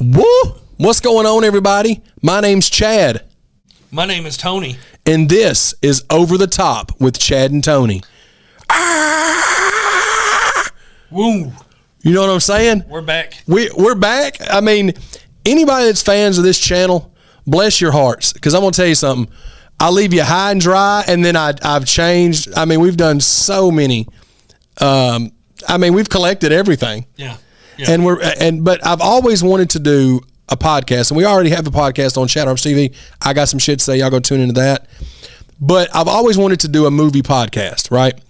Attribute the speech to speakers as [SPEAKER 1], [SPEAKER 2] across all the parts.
[SPEAKER 1] Woo! What's going on, everybody? My name's Chad.
[SPEAKER 2] My name is Tony.
[SPEAKER 1] And this is Over the Top with Chad and Tony.
[SPEAKER 2] Woo!
[SPEAKER 1] You know what I'm saying?
[SPEAKER 2] We're back.
[SPEAKER 1] We're back. I mean, anybody that's fans of this channel, bless your hearts. Because I'm going to tell you something. I leave you high and dry, and then I've changed. I mean, we've done so many. We've collected everything.
[SPEAKER 2] Yeah.
[SPEAKER 1] But I've always wanted to do a podcast, and we already have a podcast on Chat Arms TV. I got some shit to say. Y'all go tune into that. But I've always wanted to do a movie podcast, right?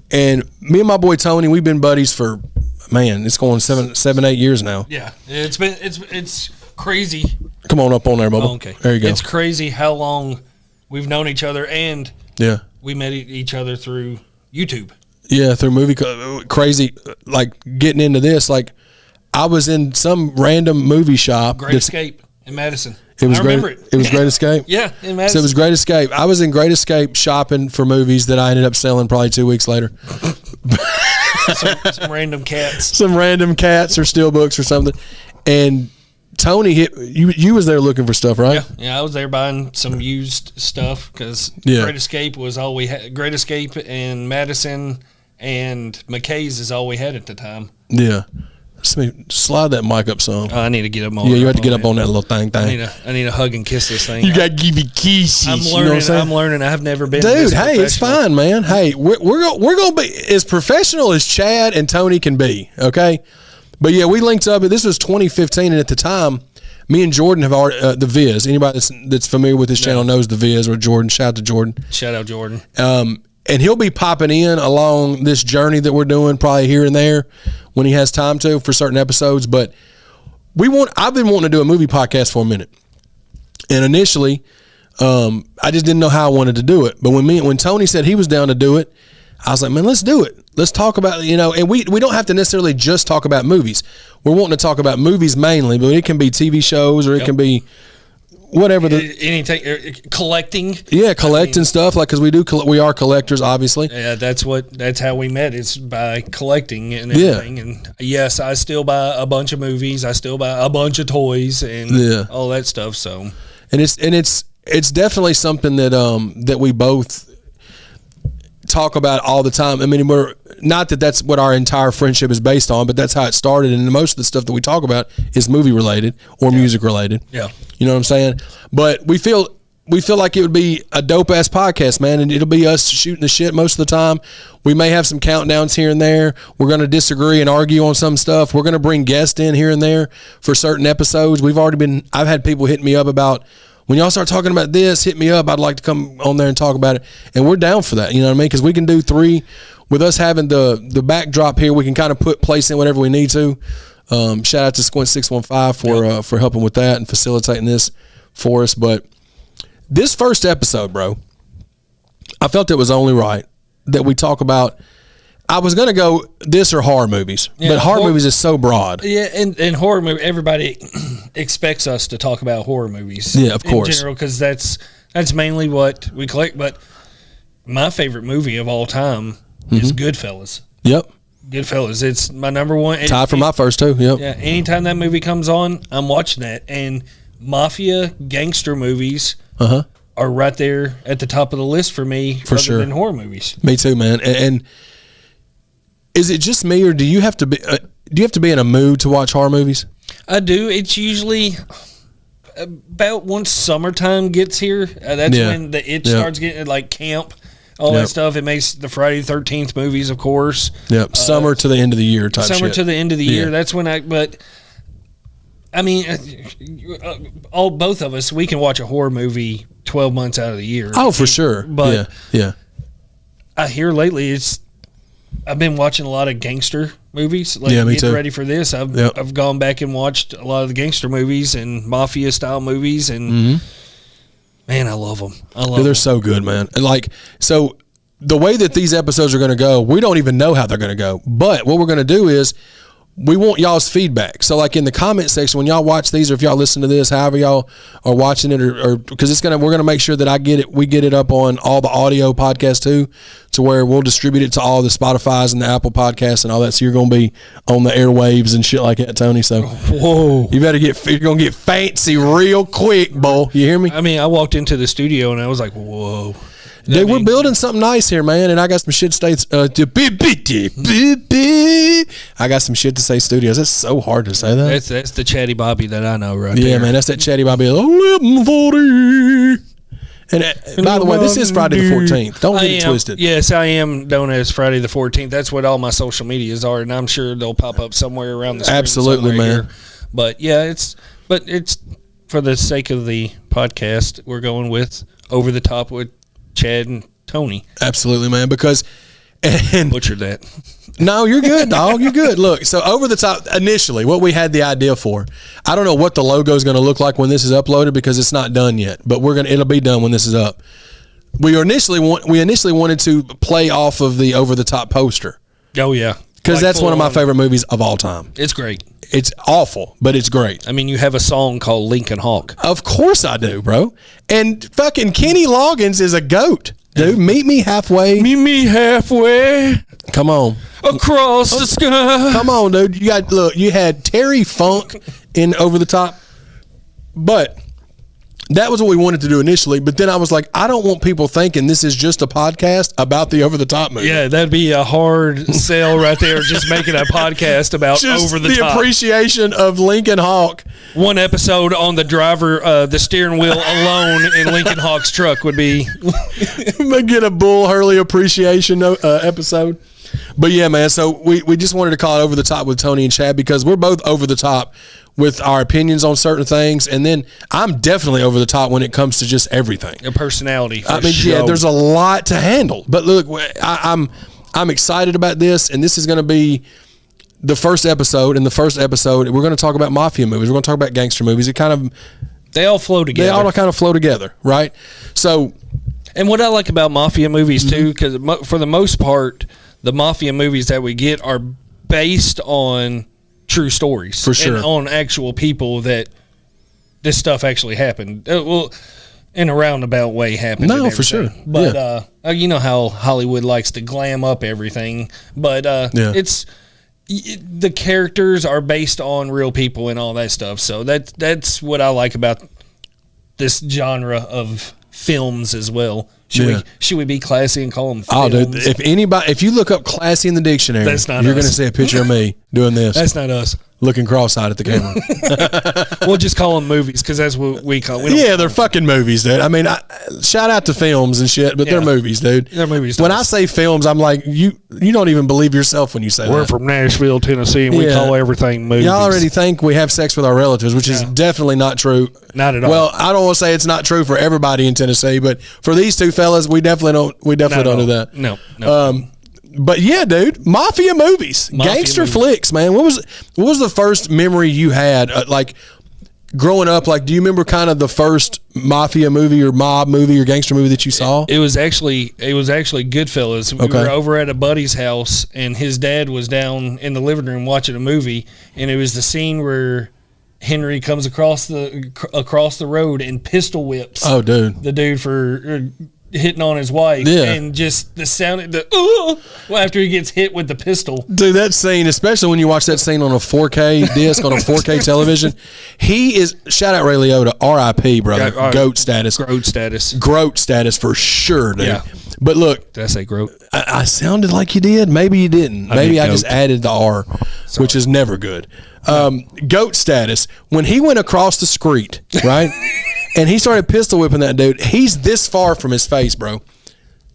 [SPEAKER 1] And me and my boy Tony, we've been buddies for, man, it's going 8 years now.
[SPEAKER 2] Yeah, it's crazy.
[SPEAKER 1] Come on up on there, Bubba.
[SPEAKER 2] Oh, okay.
[SPEAKER 1] There you go.
[SPEAKER 2] It's crazy how long we've known each other, and we met each other through YouTube.
[SPEAKER 1] Yeah, through movie. Crazy, like getting into this. Like, I was in some random movie shop.
[SPEAKER 2] Great Escape in Madison.
[SPEAKER 1] I remember
[SPEAKER 2] it.
[SPEAKER 1] It was Great Escape?
[SPEAKER 2] Yeah, in Madison.
[SPEAKER 1] So it was Great Escape. I was in Great Escape shopping for movies that I ended up selling probably 2 weeks later.
[SPEAKER 2] some random cats.
[SPEAKER 1] Some random cats or steelbooks or something. And Tony hit you was there looking for stuff, right?
[SPEAKER 2] Yeah, I was there buying some used stuff because Great Escape was all we had. Great Escape in Madison and McKay's is all we had at the time.
[SPEAKER 1] Yeah. Slide that mic up some.
[SPEAKER 2] I need to get up on.
[SPEAKER 1] Yeah, you have to get up on that little thing.
[SPEAKER 2] I need to hug and kiss this thing.
[SPEAKER 1] You got to give me kisses.
[SPEAKER 2] I'm learning.
[SPEAKER 1] You know what
[SPEAKER 2] I'm learning. I've never been.
[SPEAKER 1] Dude, hey, it's fine, man. Hey, we're gonna be as professional as Chad and Tony can be. Okay, but yeah, we linked up. This was 2015, and at the time, me and Jordan have already the Viz. Anybody that's familiar with this channel knows the Viz or Jordan. Shout out to Jordan.
[SPEAKER 2] Shout out Jordan.
[SPEAKER 1] And he'll be popping in along this journey that we're doing, probably here and there when he has time to for certain episodes. But I've been wanting to do a movie podcast for a minute, and initially, I just didn't know how I wanted to do it. But when Tony said he was down to do it, I was like, man, let's do it. Let's talk about, and we don't have to necessarily just talk about movies. We're wanting to talk about movies mainly, but it can be TV shows or it can be whatever
[SPEAKER 2] anything, collecting.
[SPEAKER 1] Yeah, collecting stuff, like, because we are collectors, obviously.
[SPEAKER 2] Yeah, that's how we met. It's by collecting and everything. And yes, I still buy a bunch of movies. I still buy a bunch of toys and all that stuff. So, and it's definitely something that we both talk about all the time. I mean, we're not that's what our entire friendship is based on, but that's how it started. And most of the stuff that we talk about is movie related or music related. Yeah.
[SPEAKER 1] You know what I'm saying? But we feel like it would be a dope ass podcast, man, and it'll be us shooting the shit most of the time. We may have some countdowns here and there. We're going to disagree and argue on some stuff. We're going to bring guests in here and there for certain episodes. I've had people hit me up about, when y'all start talking about this, hit me up. I'd like to come on there and talk about it. And we're down for that. You know what I mean? Because we can do 3 with us having the backdrop here. We can kind of place in whatever we need to. Shout out to Squint 615 for helping with that and facilitating this for us. But this first episode, bro, I felt it was only right that we talk about. I was going to go this or horror movies, but horror movies is so broad.
[SPEAKER 2] Yeah, and horror movie, everybody expects us to talk about horror movies.
[SPEAKER 1] Yeah, of course.
[SPEAKER 2] In general, because that's mainly what we collect. But my favorite movie of all time is Goodfellas.
[SPEAKER 1] Yep.
[SPEAKER 2] Goodfellas. It's my number one.
[SPEAKER 1] Tied for my first two. Yep.
[SPEAKER 2] Yeah. Anytime that movie comes on, I'm watching that. And mafia gangster movies are right there at the top of the list for me.
[SPEAKER 1] For sure.
[SPEAKER 2] Than horror movies.
[SPEAKER 1] Me too, man. And is it just me, or do you have to be in a mood to watch horror movies?
[SPEAKER 2] I do. It's usually about once summertime gets here. That's when the itch starts getting like camp. All that stuff. It makes the Friday the 13th movies, of course.
[SPEAKER 1] Yep. Summer to the end of the year type
[SPEAKER 2] Summer
[SPEAKER 1] shit.
[SPEAKER 2] to the end of the year. That's when but I mean, both of us, we can watch a horror movie 12 months out of the year.
[SPEAKER 1] Oh, for sure.
[SPEAKER 2] But
[SPEAKER 1] yeah.
[SPEAKER 2] I hear lately I've been watching a lot of gangster movies. Like,
[SPEAKER 1] me
[SPEAKER 2] getting
[SPEAKER 1] too.
[SPEAKER 2] ready for this. I've gone back and watched a lot of the gangster movies and mafia style movies, and man, I love them.
[SPEAKER 1] They're so good, man. And so the way that these episodes are going to go, we don't even know how they're going to go. But what we're going to do is we want y'all's feedback. So like in the comment section, when y'all watch these, or if y'all listen to this, however y'all are watching it, or because we're gonna make sure that we get it up on all the audio podcasts too, to where we'll distribute it to all the Spotify's and the Apple podcasts and all that. So you're gonna be on the airwaves and shit like that, Tony. So
[SPEAKER 2] whoa,
[SPEAKER 1] you're gonna get fancy real quick, boy. You hear me?
[SPEAKER 2] I mean, I walked into the studio and I was like, whoa.
[SPEAKER 1] Dude, we're building something nice here, man, and I got some shit to say. I got some shit to say. Studios. That's so hard to say that.
[SPEAKER 2] That's the Chatty Bobby that I know, right there.
[SPEAKER 1] Yeah, man, that's that Chatty Bobby. 11:40. And by the way, this is Friday the 14th. Don't get it twisted.
[SPEAKER 2] Yes, I am known as Friday the 14th. That's what all my social medias are, and I'm sure they'll pop up somewhere around the screen.
[SPEAKER 1] Absolutely, man.
[SPEAKER 2] Here. But yeah, it's for the sake of the podcast, we're going with Over the Top with Chad and Tony.
[SPEAKER 1] Absolutely, man, because
[SPEAKER 2] butchered that.
[SPEAKER 1] No, you're good, dog. You're good. Look, so Over the Top, initially, what we had the idea for, I don't know what the logo is going to look like when this is uploaded because it's not done yet, but it'll be done when this is up. We initially wanted to play off of the Over the Top poster.
[SPEAKER 2] Oh yeah,
[SPEAKER 1] because that's one of my favorite movies of all time.
[SPEAKER 2] It's great.
[SPEAKER 1] It's awful, but it's great.
[SPEAKER 2] I mean, you have a song called Lincoln Hawk.
[SPEAKER 1] Of course I do, bro. And fucking Kenny Loggins is a goat, dude. Meet me halfway.
[SPEAKER 2] Meet me halfway.
[SPEAKER 1] Come on.
[SPEAKER 2] Across the sky.
[SPEAKER 1] Come on, dude. You had Terry Funk in Over the Top, but that was what we wanted to do initially. But then I was like, I don't want people thinking this is just a podcast about the Over the Top movie.
[SPEAKER 2] Yeah, that'd be a hard sell right there. Just making a podcast about
[SPEAKER 1] just
[SPEAKER 2] Over the Top.
[SPEAKER 1] The appreciation of Lincoln Hawk.
[SPEAKER 2] One episode on the driver, the steering wheel alone in Lincoln Hawk's truck would be.
[SPEAKER 1] Get a Bull Hurley appreciation episode. But yeah, man, so we just wanted to call it Over the Top with Tony and Chad because we're both over the top with our opinions on certain things, and then I'm definitely over the top when it comes to just everything.
[SPEAKER 2] Your personality.
[SPEAKER 1] I mean, yeah, there's a lot to handle. But look, I'm excited about this, and this is going to be the first episode. In the first episode, we're going to talk about mafia movies. We're going to talk about gangster movies.
[SPEAKER 2] They all flow together.
[SPEAKER 1] They all kind of flow together, right? So,
[SPEAKER 2] and what I like about mafia movies too, because for the most part, the mafia movies that we get are based on true stories,
[SPEAKER 1] for sure,
[SPEAKER 2] and on actual people that this stuff actually happened. Well, in a roundabout way happened.
[SPEAKER 1] No, for sure.
[SPEAKER 2] But you know how Hollywood likes to glam up everything, but it's the characters are based on real people and all that stuff. So that's what I like about this genre of films as well. Should we be classy and call them films?
[SPEAKER 1] Oh, dude, if you look up classy in the dictionary,
[SPEAKER 2] that's not
[SPEAKER 1] you're
[SPEAKER 2] us.
[SPEAKER 1] going to see a picture of me doing this.
[SPEAKER 2] That's not us.
[SPEAKER 1] Looking cross-eyed at the camera.
[SPEAKER 2] We'll just call them movies because that's what we call them.
[SPEAKER 1] Yeah, they're fucking movies, dude. I mean, shout out to films and shit, but they're movies, dude.
[SPEAKER 2] They're movies.
[SPEAKER 1] When I say films, I'm like, you don't even believe yourself when you say
[SPEAKER 2] We're
[SPEAKER 1] that.
[SPEAKER 2] from Nashville, Tennessee, and we call everything movies.
[SPEAKER 1] Y'all already think we have sex with our relatives, which is definitely not true.
[SPEAKER 2] Not at all.
[SPEAKER 1] Well, I don't want to say it's not true for everybody in Tennessee, but for these two fellas, we definitely don't do that.
[SPEAKER 2] No.
[SPEAKER 1] But yeah, dude, mafia movies, gangster flicks, man. What was the first memory you had, like growing up? Like, do you remember kind of the first mafia movie or mob movie or gangster movie that you saw?
[SPEAKER 2] It was actually Goodfellas. We were over at a buddy's house, and his dad was down in the living room watching a movie, and it was the scene where Henry comes across the road and pistol whips.
[SPEAKER 1] Oh, dude,
[SPEAKER 2] the dude for hitting on his wife, and just the sound, after he gets hit with the pistol.
[SPEAKER 1] Dude, that scene, especially when you watch that scene on a 4K disc on a 4K television, he is, shout out Ray Liotta, R.I.P., brother, GOAT status. GROAT status for sure, dude. Yeah. But look,
[SPEAKER 2] did I say GROAT?
[SPEAKER 1] I sounded like you did. Maybe you didn't. Maybe I just added the R, which is never good. GOAT status. When he went across the street, right? And he started pistol whipping that dude. He's this far from his face, bro.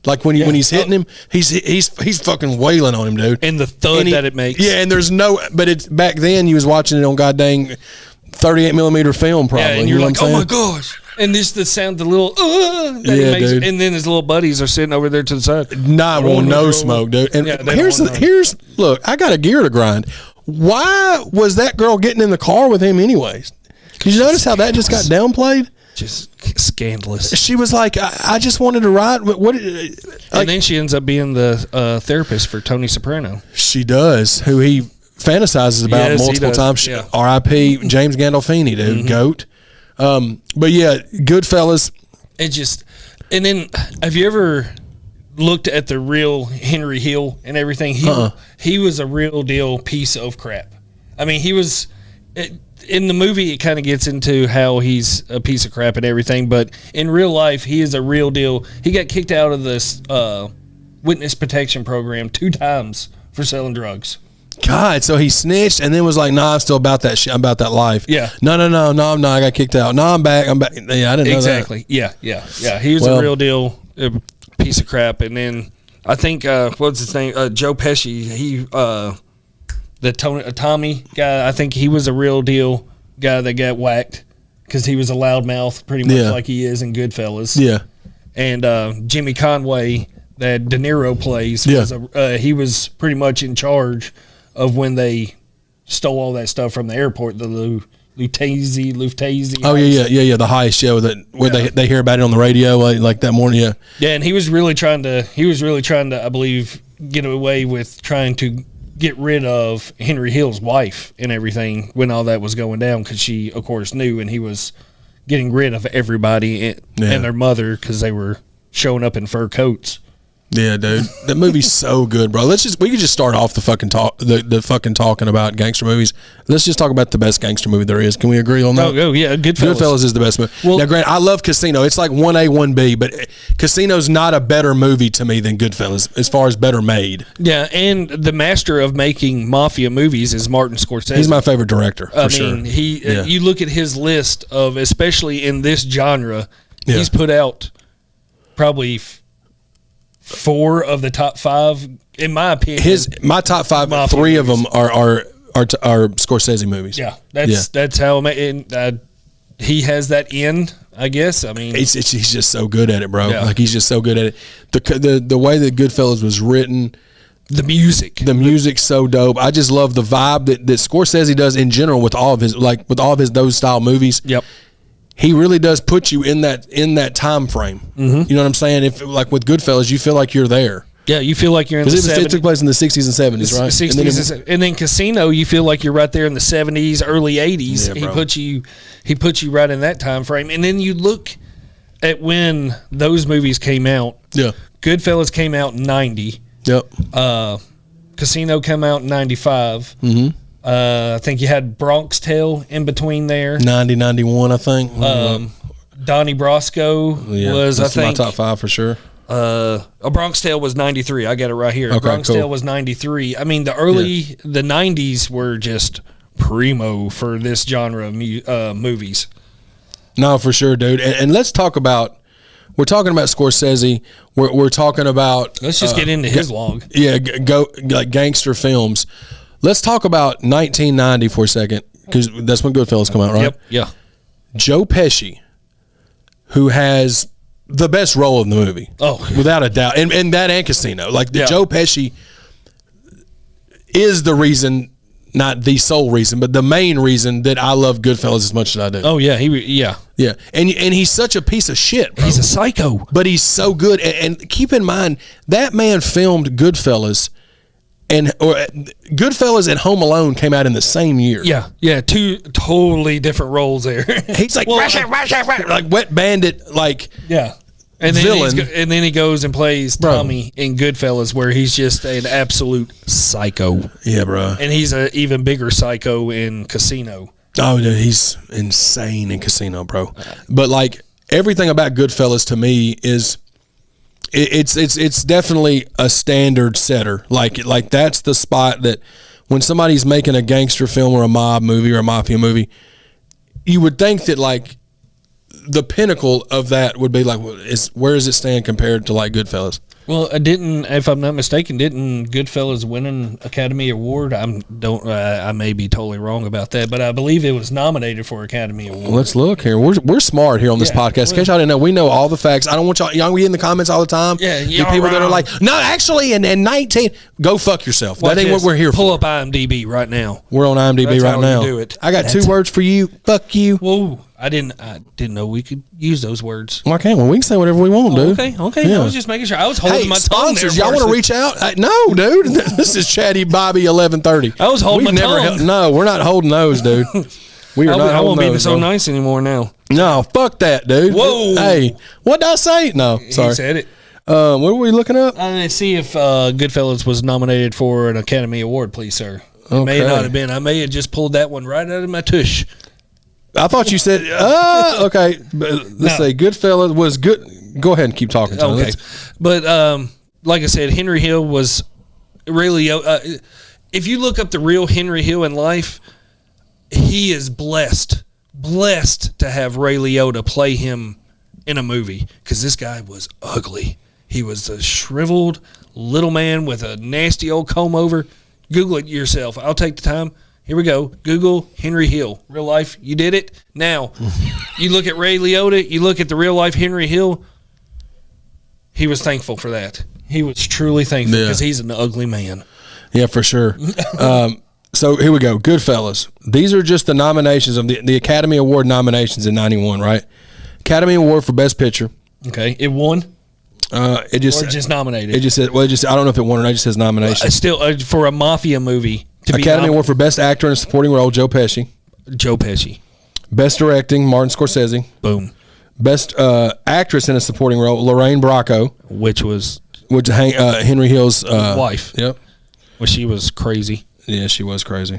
[SPEAKER 1] Like when he's hitting him, he's fucking wailing on him, dude.
[SPEAKER 2] And the thud that it makes.
[SPEAKER 1] Yeah, and there's but it's back then you was watching it on goddamn 38 millimeter film, probably.
[SPEAKER 2] Yeah, and you're like, oh my gosh. And this the sound, the little that he makes, dude. And then his little buddies are sitting over there to the side.
[SPEAKER 1] Not want no smoke, dude. And here's look, I got a gear to grind. Why was that girl getting in the car with him anyways? Did you notice how that just got downplayed?
[SPEAKER 2] Just scandalous.
[SPEAKER 1] She was like, I just wanted to ride.
[SPEAKER 2] And then she ends up being the therapist for Tony Soprano.
[SPEAKER 1] She does, who he fantasizes about multiple times. Yeah. R.I.P. James Gandolfini, dude, GOAT. But yeah, Goodfellas.
[SPEAKER 2] And then have you ever looked at the real Henry Hill and everything? He was a real deal piece of crap. I mean, he was in the movie. It kind of gets into how he's a piece of crap and everything, but in real life, he is a real deal. He got kicked out of this witness protection program 2 times for selling drugs.
[SPEAKER 1] God, so he snitched and then was like, "Nah, I'm still about that shit. I'm about that life."
[SPEAKER 2] Yeah.
[SPEAKER 1] No, I'm not. I got kicked out. No, I'm back. Yeah, I didn't know
[SPEAKER 2] exactly. Yeah. He was a real deal piece of crap. And then I think what's his name? Joe Pesci. He the Tommy guy. I think he was a real deal guy that got whacked because he was a loudmouth, pretty much like he is in Goodfellas.
[SPEAKER 1] Yeah.
[SPEAKER 2] And Jimmy Conway, that De Niro plays, he was pretty much in charge of when they stole all that stuff from the airport, the Lufthansa.
[SPEAKER 1] Oh yeah, the heist show where they hear about it on the radio like that morning. Yeah,
[SPEAKER 2] and he was really trying to I believe get away with trying to get rid of Henry Hill's wife and everything when all that was going down, because she of course knew, and he was getting rid of everybody and their mother because they were showing up in fur coats.
[SPEAKER 1] Yeah, dude, that movie's so good, bro. We could just start off the fucking talking about gangster movies. Let's just talk about the best gangster movie there is. Can we agree on that?
[SPEAKER 2] Oh yeah,
[SPEAKER 1] Goodfellas is the best movie. Well, now, Grant, I love Casino. It's like 1A, 1B, but Casino's not a better movie to me than Goodfellas as far as better made.
[SPEAKER 2] Yeah, and the master of making mafia movies is Martin Scorsese.
[SPEAKER 1] He's my favorite director. I mean,
[SPEAKER 2] you look at his list of, especially in this genre, he's put out probably 4 of the top 5, in my opinion.
[SPEAKER 1] My top 5, 3 of them are Scorsese movies.
[SPEAKER 2] Yeah, that's how he has that in. I guess. I mean,
[SPEAKER 1] he's just so good at it, bro. Yeah. Like, he's just so good at it. The way that Goodfellas was written,
[SPEAKER 2] the music's so dope. I just love the vibe that Scorsese does in general with all of his those style movies. Yep.
[SPEAKER 1] He really does put you in that time frame. Mm-hmm. You know what I'm saying? If like with Goodfellas, you feel like you're there.
[SPEAKER 2] Yeah, you feel like you're in the 70s.
[SPEAKER 1] It took place in the 60s and 70s, right?
[SPEAKER 2] 60s, and then Casino, you feel like you're right there in the 70s, early 80s. Yeah, he puts you right in that time frame. And then you look at when those movies came out.
[SPEAKER 1] Yeah.
[SPEAKER 2] Goodfellas came out in 90.
[SPEAKER 1] Yep.
[SPEAKER 2] Casino came out in 95.
[SPEAKER 1] Mm-hmm.
[SPEAKER 2] I think you had Bronx Tale in between there.
[SPEAKER 1] 90, 91, I think.
[SPEAKER 2] Donnie Brasco was, I think.
[SPEAKER 1] My top 5 for sure.
[SPEAKER 2] A Bronx Tale was 93. I got it right here.
[SPEAKER 1] Okay,
[SPEAKER 2] Bronx Tale was 93. I mean, the 90s were just primo for this genre of movies.
[SPEAKER 1] No, for sure, dude. And let's talk about. We're talking about Scorsese. We're talking about.
[SPEAKER 2] Let's just get into his log.
[SPEAKER 1] Yeah, go like gangster films. Let's talk about 1990 for a second, because that's when Goodfellas come out, right?
[SPEAKER 2] Yep. Yeah.
[SPEAKER 1] Joe Pesci, who has the best role in the movie, without a doubt, and Casino. Like Joe Pesci is the reason, not the sole reason, but the main reason that I love Goodfellas as much as I do.
[SPEAKER 2] Oh yeah, yeah.
[SPEAKER 1] And he's such a piece of shit, bro.
[SPEAKER 2] He's a psycho,
[SPEAKER 1] but he's so good. And keep in mind, that man filmed Goodfellas. Goodfellas and Home Alone came out in the same year.
[SPEAKER 2] Yeah, 2 totally different roles there.
[SPEAKER 1] He's like, like Wet Bandit, like
[SPEAKER 2] and then
[SPEAKER 1] villain.
[SPEAKER 2] And then he goes and plays Tommy in Goodfellas, where he's just an absolute psycho.
[SPEAKER 1] Yeah, bro.
[SPEAKER 2] And he's an even bigger psycho in Casino.
[SPEAKER 1] Oh, dude, he's insane in Casino, bro. But like everything about Goodfellas to me is. It's definitely a standard setter. Like that's the spot that when somebody's making a gangster film or a mob movie or a mafia movie, you would think that like the pinnacle of that would be like, where does it stand compared to like Goodfellas?
[SPEAKER 2] Well, if I'm not mistaken, didn't Goodfellas win an Academy Award? I may be totally wrong about that, but I believe it was nominated for Academy Award.
[SPEAKER 1] Well, let's look here. We're smart here on this podcast. In case y'all didn't know, we know all the facts. I don't want y'all be in the comments all the time.
[SPEAKER 2] Yeah,
[SPEAKER 1] people that are like, no, actually, in 19, go fuck yourself. That ain't what we're here for.
[SPEAKER 2] Pull up IMDb right now.
[SPEAKER 1] We're on IMDb right now.
[SPEAKER 2] Do it.
[SPEAKER 1] I got 2 words for you. Fuck you.
[SPEAKER 2] Whoa. I didn't know we could use those words.
[SPEAKER 1] Why can't we? We can say whatever we want, dude.
[SPEAKER 2] Okay. Yeah. I was just making sure. I was holding my tongue there.
[SPEAKER 1] Y'all want to reach out? No, dude. This is Chatty Bobby 1130.
[SPEAKER 2] I was holding my tongue.
[SPEAKER 1] No, we're not holding those, dude. We are not
[SPEAKER 2] I won't
[SPEAKER 1] holding
[SPEAKER 2] be
[SPEAKER 1] those,
[SPEAKER 2] so nice anymore now.
[SPEAKER 1] No, fuck that, dude.
[SPEAKER 2] Whoa.
[SPEAKER 1] Hey, what did I say? No, sorry.
[SPEAKER 2] He said it.
[SPEAKER 1] What were we looking up?
[SPEAKER 2] I'm going to see if Goodfellas was nominated for an Academy Award, please, sir. It may not have been. I may have just pulled that one right out of my tush.
[SPEAKER 1] I thought you said, okay. Let's say Goodfellas was good. Go ahead and keep talking. Tony.
[SPEAKER 2] Okay. But like I said, Henry Hill was really, if you look up the real Henry Hill in life, he is blessed to have Ray Liotta play him in a movie because this guy was ugly. He was a shriveled little man with a nasty old comb over. Google it yourself. I'll take the time. Here we go. Google Henry Hill. Real life. You did it. Now, you look at Ray Liotta. You look at the real life Henry Hill. He was thankful for that. He was truly thankful because he's an ugly man.
[SPEAKER 1] Yeah, for sure. So here we go. Goodfellas. These are just the nominations of the Academy Award nominations in 91, right? Academy Award for Best Picture.
[SPEAKER 2] Okay. It won?
[SPEAKER 1] It just
[SPEAKER 2] nominated.
[SPEAKER 1] It just said, I don't know if it won or not. It just says nominations.
[SPEAKER 2] Still, for a mafia movie.
[SPEAKER 1] Academy Award for Best Actor in a Supporting Role, Joe Pesci. Best Directing, Martin Scorsese.
[SPEAKER 2] Boom.
[SPEAKER 1] Best Actress in a Supporting Role, Lorraine Bracco.
[SPEAKER 2] Which was
[SPEAKER 1] Henry Hill's
[SPEAKER 2] wife.
[SPEAKER 1] Yep.
[SPEAKER 2] Well, she was crazy.
[SPEAKER 1] Yeah, she was crazy.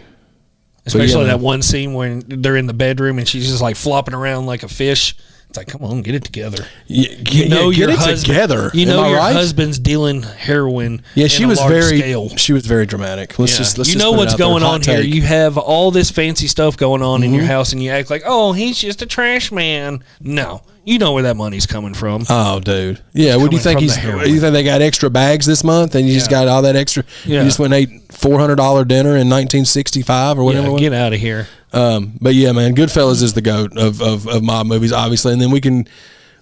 [SPEAKER 2] Especially that one scene when they're in the bedroom and she's just like flopping around like a fish. It's like, come on, get it together.
[SPEAKER 1] Get it together.
[SPEAKER 2] You know your husband's dealing heroin.
[SPEAKER 1] Yeah, she was very
[SPEAKER 2] scale.
[SPEAKER 1] She was very dramatic. Let's just
[SPEAKER 2] what's going on here. You have all this fancy stuff going on in your house, and you act like, oh, he's just a trash man. No, you know where that money's coming from.
[SPEAKER 1] Oh, dude. Yeah, what do you think you think they got extra bags this month, and you just got all that extra? Yeah. You just went and ate $400 dinner in 1965 or whatever.
[SPEAKER 2] Yeah, get out of here.
[SPEAKER 1] But yeah, man, Goodfellas is the GOAT of mob movies, obviously, and then we can.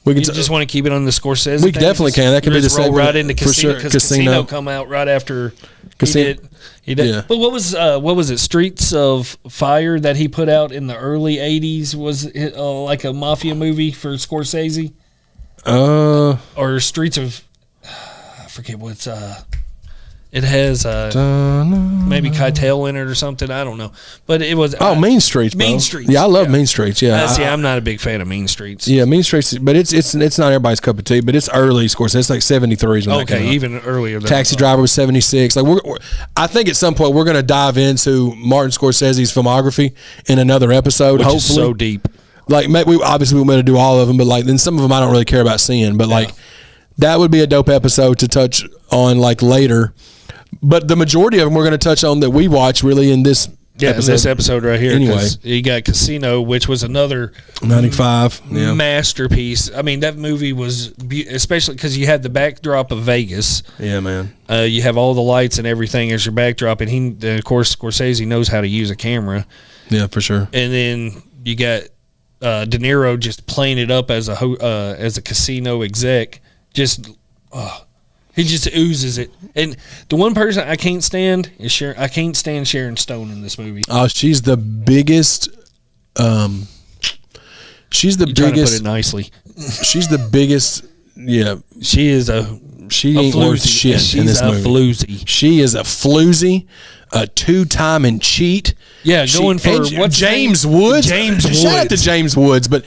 [SPEAKER 1] You
[SPEAKER 2] just want to keep it on the Scorsese.
[SPEAKER 1] We definitely can. That could be the
[SPEAKER 2] roll right into Casino because Casino come out right after Casino. He did. Yeah. But what was it? Streets of Fire that he put out in the early '80s was it, like a mafia movie for Scorsese. Or Streets of I forget what's It has maybe Keitel in it or something. I don't know, but it was
[SPEAKER 1] Mean Streets. Bro.
[SPEAKER 2] Mean Streets.
[SPEAKER 1] Yeah, I love Mean Streets. Yeah,
[SPEAKER 2] I'm not a big fan of Mean Streets.
[SPEAKER 1] Yeah, Mean Streets, but it's not everybody's cup of tea. But it's early, of course. It's like 73.
[SPEAKER 2] Okay, even earlier.
[SPEAKER 1] Taxi Driver was 76. Like I think at some point we're going to dive into Martin Scorsese's filmography in another episode.
[SPEAKER 2] Which
[SPEAKER 1] hopefully,
[SPEAKER 2] is so deep.
[SPEAKER 1] Like we going to do all of them, but like then some of them I don't really care about seeing. But like that would be a dope episode to touch on like later. But the majority of them we're going to touch on that we watch really in this episode.
[SPEAKER 2] In this episode right here.
[SPEAKER 1] Anyway.
[SPEAKER 2] You got Casino, which was another
[SPEAKER 1] 95
[SPEAKER 2] masterpiece. I mean, that movie was, especially because you had the backdrop of Vegas.
[SPEAKER 1] Yeah, man.
[SPEAKER 2] You have all the lights and everything as your backdrop. And of course, Scorsese knows how to use a camera.
[SPEAKER 1] Yeah, for sure.
[SPEAKER 2] And then you got De Niro just playing it up as a casino exec. He just oozes it. And the one person I can't stand is Sharon. I can't stand Sharon Stone in this movie.
[SPEAKER 1] Oh, she's the biggest. She's the biggest. Trying to put
[SPEAKER 2] it nicely.
[SPEAKER 1] She's the biggest. Yeah,
[SPEAKER 2] she is
[SPEAKER 1] She ain't worth shit in this movie.
[SPEAKER 2] Floozy.
[SPEAKER 1] She is a floozy, a two-time and cheat.
[SPEAKER 2] Yeah, going for what's
[SPEAKER 1] James Woods. Shout out to James Woods, but.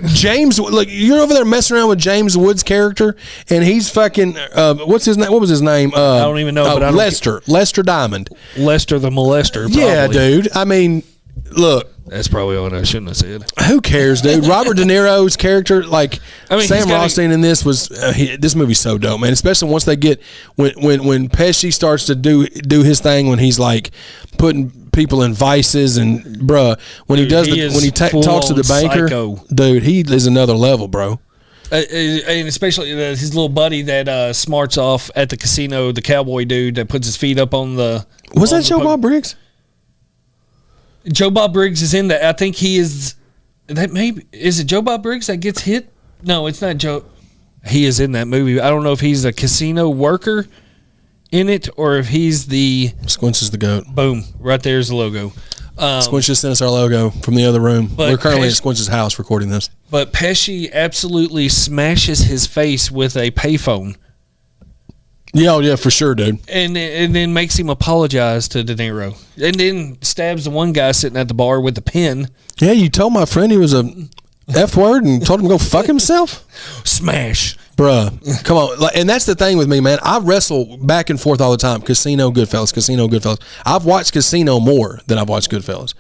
[SPEAKER 1] James, look, you're over there messing around with James Woods' character, and he's fucking. What's his name? What was his name?
[SPEAKER 2] I don't even know. But
[SPEAKER 1] Lester Diamond.
[SPEAKER 2] Lester the molester. Probably.
[SPEAKER 1] Yeah, dude. I mean, look.
[SPEAKER 2] That's probably what I shouldn't have said.
[SPEAKER 1] Who cares, dude? Robert De Niro's character, like Sam Rothstein in this was. This movie's so dope, man. Especially once they get when Pesci starts to do his thing when he's like putting people in vices and when he talks to the banker, psycho. Dude, he is another level, bro.
[SPEAKER 2] And especially his little buddy that smarts off at the casino, the cowboy dude that puts his feet up on the.
[SPEAKER 1] Was that Joe Bob Briggs?
[SPEAKER 2] Joe Bob Briggs is in that. I think he is. Is it Joe Bob Briggs that gets hit? No, it's not Joe. He is in that movie. I don't know if he's a casino worker in it or if he's the.
[SPEAKER 1] Squints is the GOAT.
[SPEAKER 2] Boom! Right there's the logo.
[SPEAKER 1] Squinch just sent us our logo from the other room. We're currently at Squinch's house recording this.
[SPEAKER 2] But Pesci absolutely smashes his face with a payphone.
[SPEAKER 1] Yeah, yeah, for sure, dude.
[SPEAKER 2] And then makes him apologize to De Niro. And then stabs the one guy sitting at the bar with a pen.
[SPEAKER 1] Yeah, you told my friend he was a F word and told him to go fuck himself?
[SPEAKER 2] Smash.
[SPEAKER 1] Bruh, come on. And that's the thing with me, man. I wrestle back and forth all the time. Casino, Goodfellas, Casino, Goodfellas. I've watched Casino more than I've watched Goodfellas.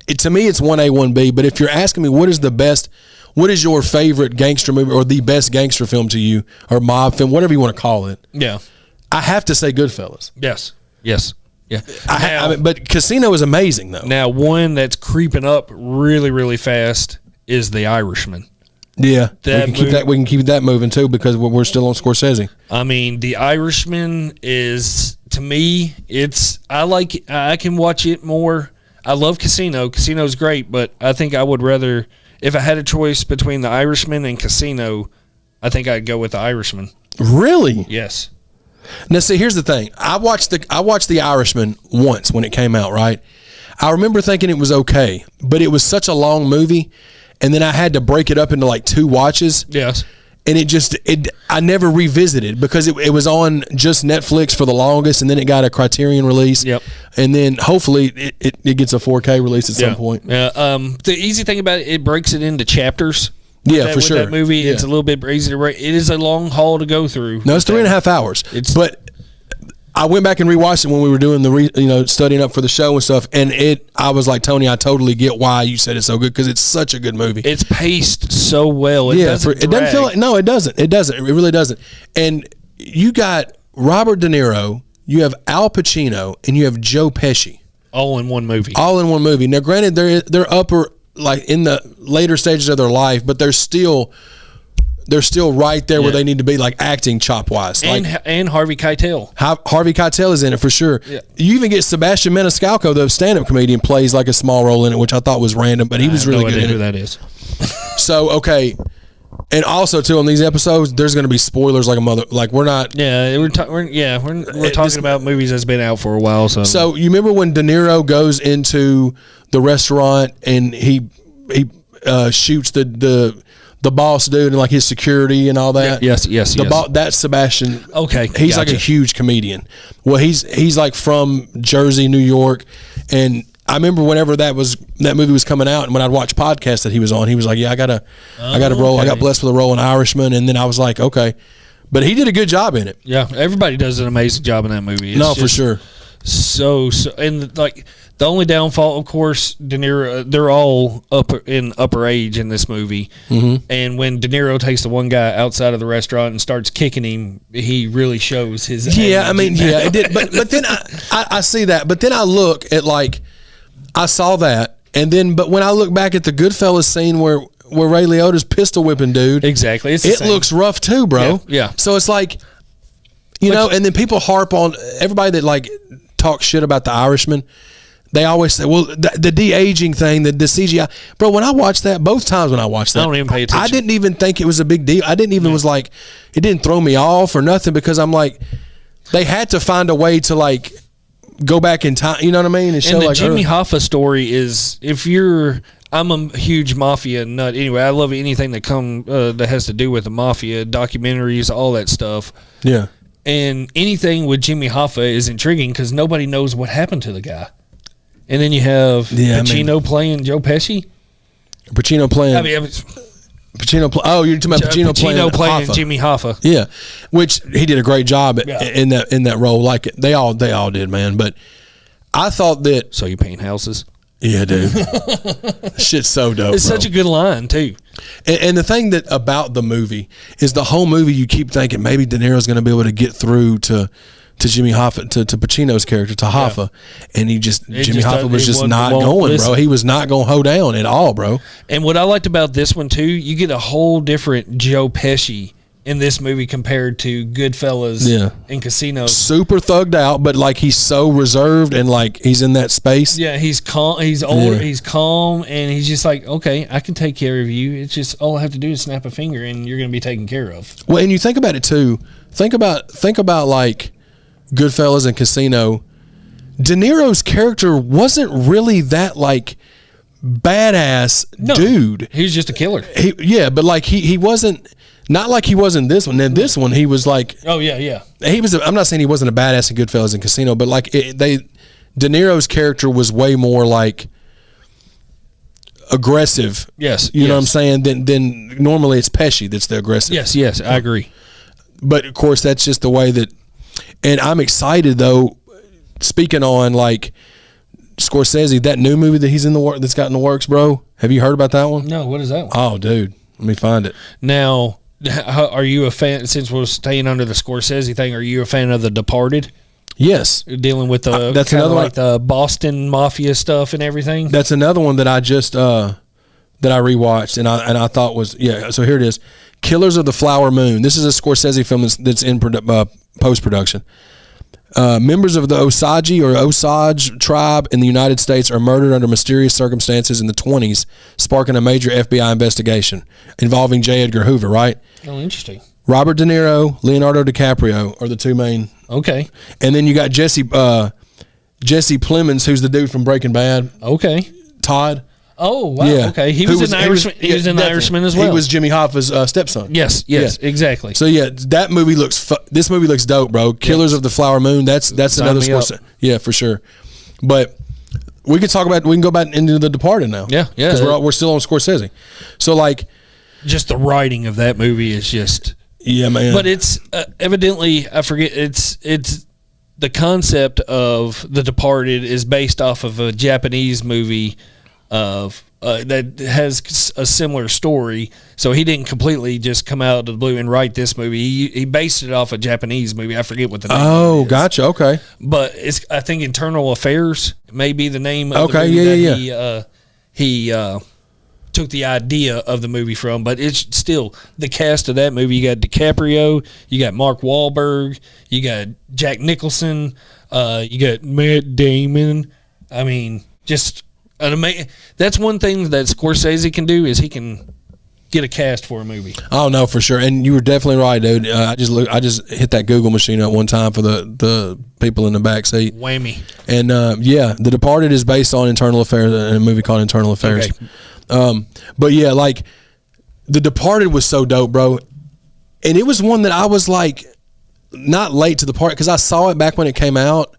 [SPEAKER 1] To me, it's 1A, 1B. But if you're asking me what is your favorite gangster movie or the best gangster film to you, or mob film, whatever you want to call it,
[SPEAKER 2] yeah,
[SPEAKER 1] I have to say Goodfellas.
[SPEAKER 2] Yes. Yeah.
[SPEAKER 1] I mean, but Casino is amazing, though.
[SPEAKER 2] Now, one that's creeping up really, really fast is The Irishman.
[SPEAKER 1] Yeah, we can keep that moving too because we're still on Scorsese.
[SPEAKER 2] I mean, The Irishman is, to me, I can watch it more. I love Casino. Casino's great, but I think I would rather, if I had a choice between The Irishman and Casino, I think I'd go with The Irishman.
[SPEAKER 1] Really?
[SPEAKER 2] Yes.
[SPEAKER 1] Now, see, here's the thing. I watched The Irishman once when it came out, right? I remember thinking it was okay, but it was such a long movie. And then I had to break it up into like 2 watches.
[SPEAKER 2] Yes.
[SPEAKER 1] And I never revisited because it was on just Netflix for the longest, and then it got a Criterion release. Yep. And then hopefully it gets a 4K release at some point.
[SPEAKER 2] Yeah. The easy thing about it breaks it into chapters.
[SPEAKER 1] Yeah, for sure.
[SPEAKER 2] That movie, it's a little bit easy to break. It is a long haul to go through.
[SPEAKER 1] No, it's 3.5 hours. But I went back and rewatched it when we were doing studying up for the show and stuff, and I was like, Tony, I totally get why you said it's so good because it's such a good movie.
[SPEAKER 2] It's paced so well.
[SPEAKER 1] It doesn't feel like it doesn't. It really doesn't. And you got Robert De Niro, you have Al Pacino, and you have Joe Pesci,
[SPEAKER 2] all in one movie.
[SPEAKER 1] Now, granted, they're upper like in the later stages of their life, but they're still right there where they need to be, like acting chop wise.
[SPEAKER 2] And Harvey Keitel.
[SPEAKER 1] Harvey Keitel is in it for sure. Yeah. You even get Sebastian Maniscalco, the stand-up comedian, plays like a small role in it, which I thought was random, but he was really good in it.
[SPEAKER 2] Who that is?
[SPEAKER 1] So okay, and also too on these episodes, there's going to be spoilers like a mother. Like we're not.
[SPEAKER 2] Yeah, we're talking about movies that's been out for a while. So
[SPEAKER 1] you remember when De Niro goes into the restaurant and he shoots the boss dude and like his security and all that.
[SPEAKER 2] Yes.
[SPEAKER 1] That's Sebastian.
[SPEAKER 2] Okay,
[SPEAKER 1] he's like a huge comedian. Well, he's like from Jersey, New York, and I remember whenever that movie was coming out, and when I'd watch podcasts that he was on, he was like, "Yeah, I got a role. Okay. I got blessed with a role in Irishman," and then I was like, "Okay," but he did a good job in it.
[SPEAKER 2] Yeah, everybody does an amazing job in that movie.
[SPEAKER 1] For sure.
[SPEAKER 2] So and like. The only downfall, of course, De Niro, they're all upper age in this movie. Mm-hmm. And when De Niro takes the one guy outside of the restaurant and starts kicking him, he really shows his age.
[SPEAKER 1] It did. But then I see that. But then I look at I saw that. And then, but when I look back at the Goodfellas scene where Ray Liotta's pistol whipping dude.
[SPEAKER 2] Exactly.
[SPEAKER 1] It looks rough too, bro.
[SPEAKER 2] Yeah.
[SPEAKER 1] So it's like, and then people harp on everybody that talk shit about The Irishman. They always say, well, the de-aging thing, the CGI. Bro, when I watched that, both times when I watched that,
[SPEAKER 2] I don't even pay attention.
[SPEAKER 1] I didn't even think it was a big deal. I didn't even it didn't throw me off or nothing because I'm like, they had to find a way to go back in time, you know what I mean?
[SPEAKER 2] And the Jimmy Hoffa story is, I'm a huge mafia nut. Anyway, I love anything that has to do with the mafia, documentaries, all that stuff.
[SPEAKER 1] Yeah.
[SPEAKER 2] And anything with Jimmy Hoffa is intriguing because nobody knows what happened to the guy. And then you have Pacino playing Joe Pesci.
[SPEAKER 1] Pacino playing. Oh, you're talking about Pacino playing Hoffa.
[SPEAKER 2] Jimmy Hoffa.
[SPEAKER 1] Yeah, which he did a great job in that role. Like they all did, man. But I thought that.
[SPEAKER 2] So you paint houses?
[SPEAKER 1] Yeah, dude. Shit's so dope.
[SPEAKER 2] It's such a good line too.
[SPEAKER 1] And the thing about the movie is the whole movie you keep thinking maybe De Niro's going to be able to get through to Jimmy Hoffa, to Pacino's character, to Hoffa, and Jimmy Hoffa was just not going, bro. He was not going to hold down at all, bro.
[SPEAKER 2] And what I liked about this one too, you get a whole different Joe Pesci in this movie compared to Goodfellas and Casino.
[SPEAKER 1] Super thugged out, but he's so reserved and he's in that space.
[SPEAKER 2] Yeah, he's calm. He's older. Yeah. He's calm, and he's just like, okay, I can take care of you. It's just all I have to do is snap a finger, and you're going to be taken care of.
[SPEAKER 1] Well, and you think about it too. Think about Goodfellas and Casino. De Niro's character wasn't really that like badass dude.
[SPEAKER 2] He was just a killer.
[SPEAKER 1] But like he wasn't. Not like he was in this one. In this one, he was like,
[SPEAKER 2] oh yeah.
[SPEAKER 1] He was. I'm not saying he wasn't a badass in Goodfellas and Casino, but like De Niro's character was way more like aggressive.
[SPEAKER 2] Yes,
[SPEAKER 1] you know what I'm saying. Than normally it's Pesci that's the aggressive.
[SPEAKER 2] Yes, I agree.
[SPEAKER 1] But of course, that's just the way that. And I'm excited though. Speaking on like Scorsese, that new movie that he's in that's got in the works, bro. Have you heard about that one?
[SPEAKER 2] No, what is that one?
[SPEAKER 1] Oh, dude, let me find it
[SPEAKER 2] now. Are you a fan? Since we're staying under the Scorsese thing, are you a fan of The Departed?
[SPEAKER 1] Yes,
[SPEAKER 2] dealing with the
[SPEAKER 1] that's another
[SPEAKER 2] like the Boston Mafia stuff and everything.
[SPEAKER 1] That's another one that I just that I rewatched and I thought was So here it is, Killers of the Flower Moon. This is a Scorsese film that's in post production. Members of the Osage tribe in the United States are murdered under mysterious circumstances in the 1920s, sparking a major FBI investigation involving J. Edgar Hoover, right?
[SPEAKER 2] Oh, interesting.
[SPEAKER 1] Robert De Niro, Leonardo DiCaprio are the two main.
[SPEAKER 2] Okay.
[SPEAKER 1] And then you got Jesse Plemons, who's the dude from Breaking Bad.
[SPEAKER 2] Okay.
[SPEAKER 1] Todd.
[SPEAKER 2] Oh, wow. Yeah. Okay. He was an Irishman. He was an Irishman as well.
[SPEAKER 1] He was Jimmy Hoffa's stepson.
[SPEAKER 2] Yes, exactly.
[SPEAKER 1] So that movie this movie looks dope, bro. Killers of the Flower Moon. That's another Scorsese. Yeah, for sure. But we can go back into The Departed now.
[SPEAKER 2] Yeah.
[SPEAKER 1] Because we're still on Scorsese. So like,
[SPEAKER 2] just the writing of that movie is just.
[SPEAKER 1] Yeah, man.
[SPEAKER 2] But it's evidently, I forget, it's the concept of The Departed is based off of a Japanese movie of that has a similar story. So he didn't completely just come out of the blue and write this movie. He based it off a Japanese movie. I forget what the name
[SPEAKER 1] of it is. Gotcha. Okay.
[SPEAKER 2] But I think Internal Affairs may be the name of
[SPEAKER 1] the movie
[SPEAKER 2] he took the idea of the movie from, but it's still the cast of that movie. You got DiCaprio, you got Mark Wahlberg, you got Jack Nicholson, you got Matt Damon. I mean, just an amazing. That's one thing that Scorsese can do is he can get a cast for a movie.
[SPEAKER 1] Oh no, for sure. And you were definitely right, dude. I just hit that Google machine at one time for the people in the back seat.
[SPEAKER 2] Whammy.
[SPEAKER 1] And The Departed is based on Internal Affairs, a movie called Internal Affairs. Okay. But yeah, like The Departed was so dope, bro. And it was one that I was like not late to the party because I saw it back when it came out,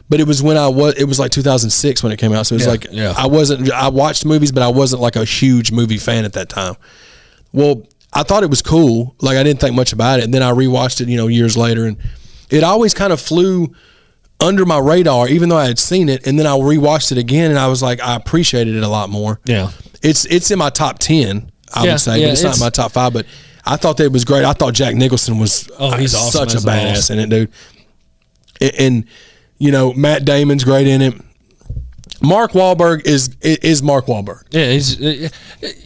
[SPEAKER 1] but it was like 2006 when it came out. So it was I watched movies, but I wasn't like a huge movie fan at that time. Well, I thought it was cool. Like I didn't think much about it. And then I rewatched it, years later, and it always kind of flew under my radar, even though I had seen it. And then I rewatched it again and I was like, I appreciated it a lot more.
[SPEAKER 2] Yeah.
[SPEAKER 1] It's in my top 10, I would say, but it's not in my top 5. But I thought that it was great. I thought Jack Nicholson was
[SPEAKER 2] he's awesome,
[SPEAKER 1] such a badass in it, dude. And Matt Damon's great in it. Mark Wahlberg is Mark Wahlberg.
[SPEAKER 2] Yeah, he's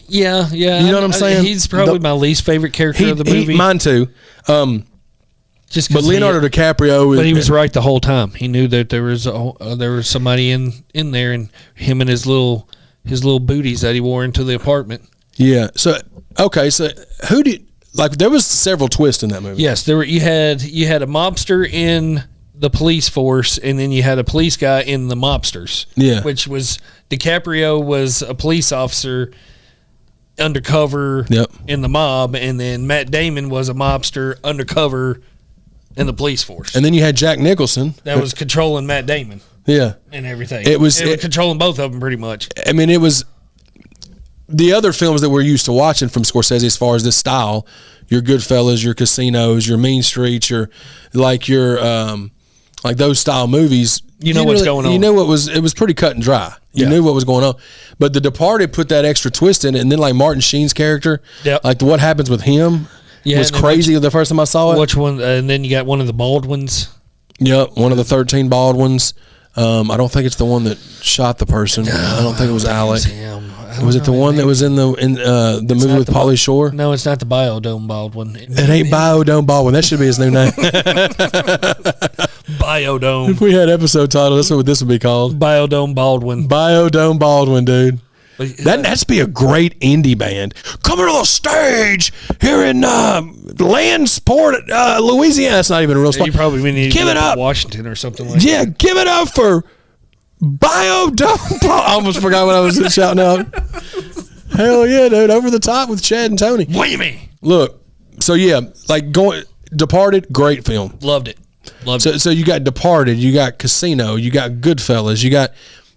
[SPEAKER 2] yeah.
[SPEAKER 1] You know what I'm saying?
[SPEAKER 2] He's probably my least favorite character of the movie.
[SPEAKER 1] Mine too.
[SPEAKER 2] Just
[SPEAKER 1] but Leonardo DiCaprio.
[SPEAKER 2] But he was right the whole time. He knew that there was somebody in there, and him and his little booties that he wore into the apartment.
[SPEAKER 1] Yeah. So who did there was several twists in that movie.
[SPEAKER 2] Yes, there were. You had a mobster in the police force, and then you had a police guy in the mobsters.
[SPEAKER 1] Yeah.
[SPEAKER 2] Which was DiCaprio was a police officer undercover in the mob, and then Matt Damon was a mobster undercover in the police force.
[SPEAKER 1] And then you had Jack Nicholson
[SPEAKER 2] that was controlling Matt Damon.
[SPEAKER 1] Yeah.
[SPEAKER 2] And everything.
[SPEAKER 1] It was
[SPEAKER 2] controlling both of them pretty much.
[SPEAKER 1] I mean, it was the other films that we're used to watching from Scorsese as far as this style, your Goodfellas, your Casinos, your Mean Streets, your like those style movies.
[SPEAKER 2] You know what's going on.
[SPEAKER 1] You knew it was pretty cut and dry. You knew what was going on. But The Departed put that extra twist in it, and then like Martin Sheen's character, like what happens with him was crazy the first time I saw it.
[SPEAKER 2] Which one? And then you got one of the Baldwins.
[SPEAKER 1] Yep, one of the 13 Baldwins. I don't think it's the one that shot the person. No, I don't think it was Alec. Was it the one that was in the movie with Pauly Shore?
[SPEAKER 2] No, it's not the Biodome Baldwin.
[SPEAKER 1] It ain't Biodome Baldwin. That should be his new name.
[SPEAKER 2] Biodome.
[SPEAKER 1] If we had episode title, that's what this would be called.
[SPEAKER 2] Biodome Baldwin.
[SPEAKER 1] Biodome Baldwin, dude. That'd be a great indie band. Coming to the stage here in Landsport, Louisiana. That's not even a real spot.
[SPEAKER 2] You probably need to
[SPEAKER 1] give it up,
[SPEAKER 2] Washington or something like that.
[SPEAKER 1] Yeah, give it up for Biodome. I almost forgot what I was shouting out. Hell yeah, dude! Over the top with Chad and Tony.
[SPEAKER 2] Whammy.
[SPEAKER 1] Look, so yeah, like Departed, great film.
[SPEAKER 2] Loved it.
[SPEAKER 1] So you got Departed, you got Casino, you got Goodfellas,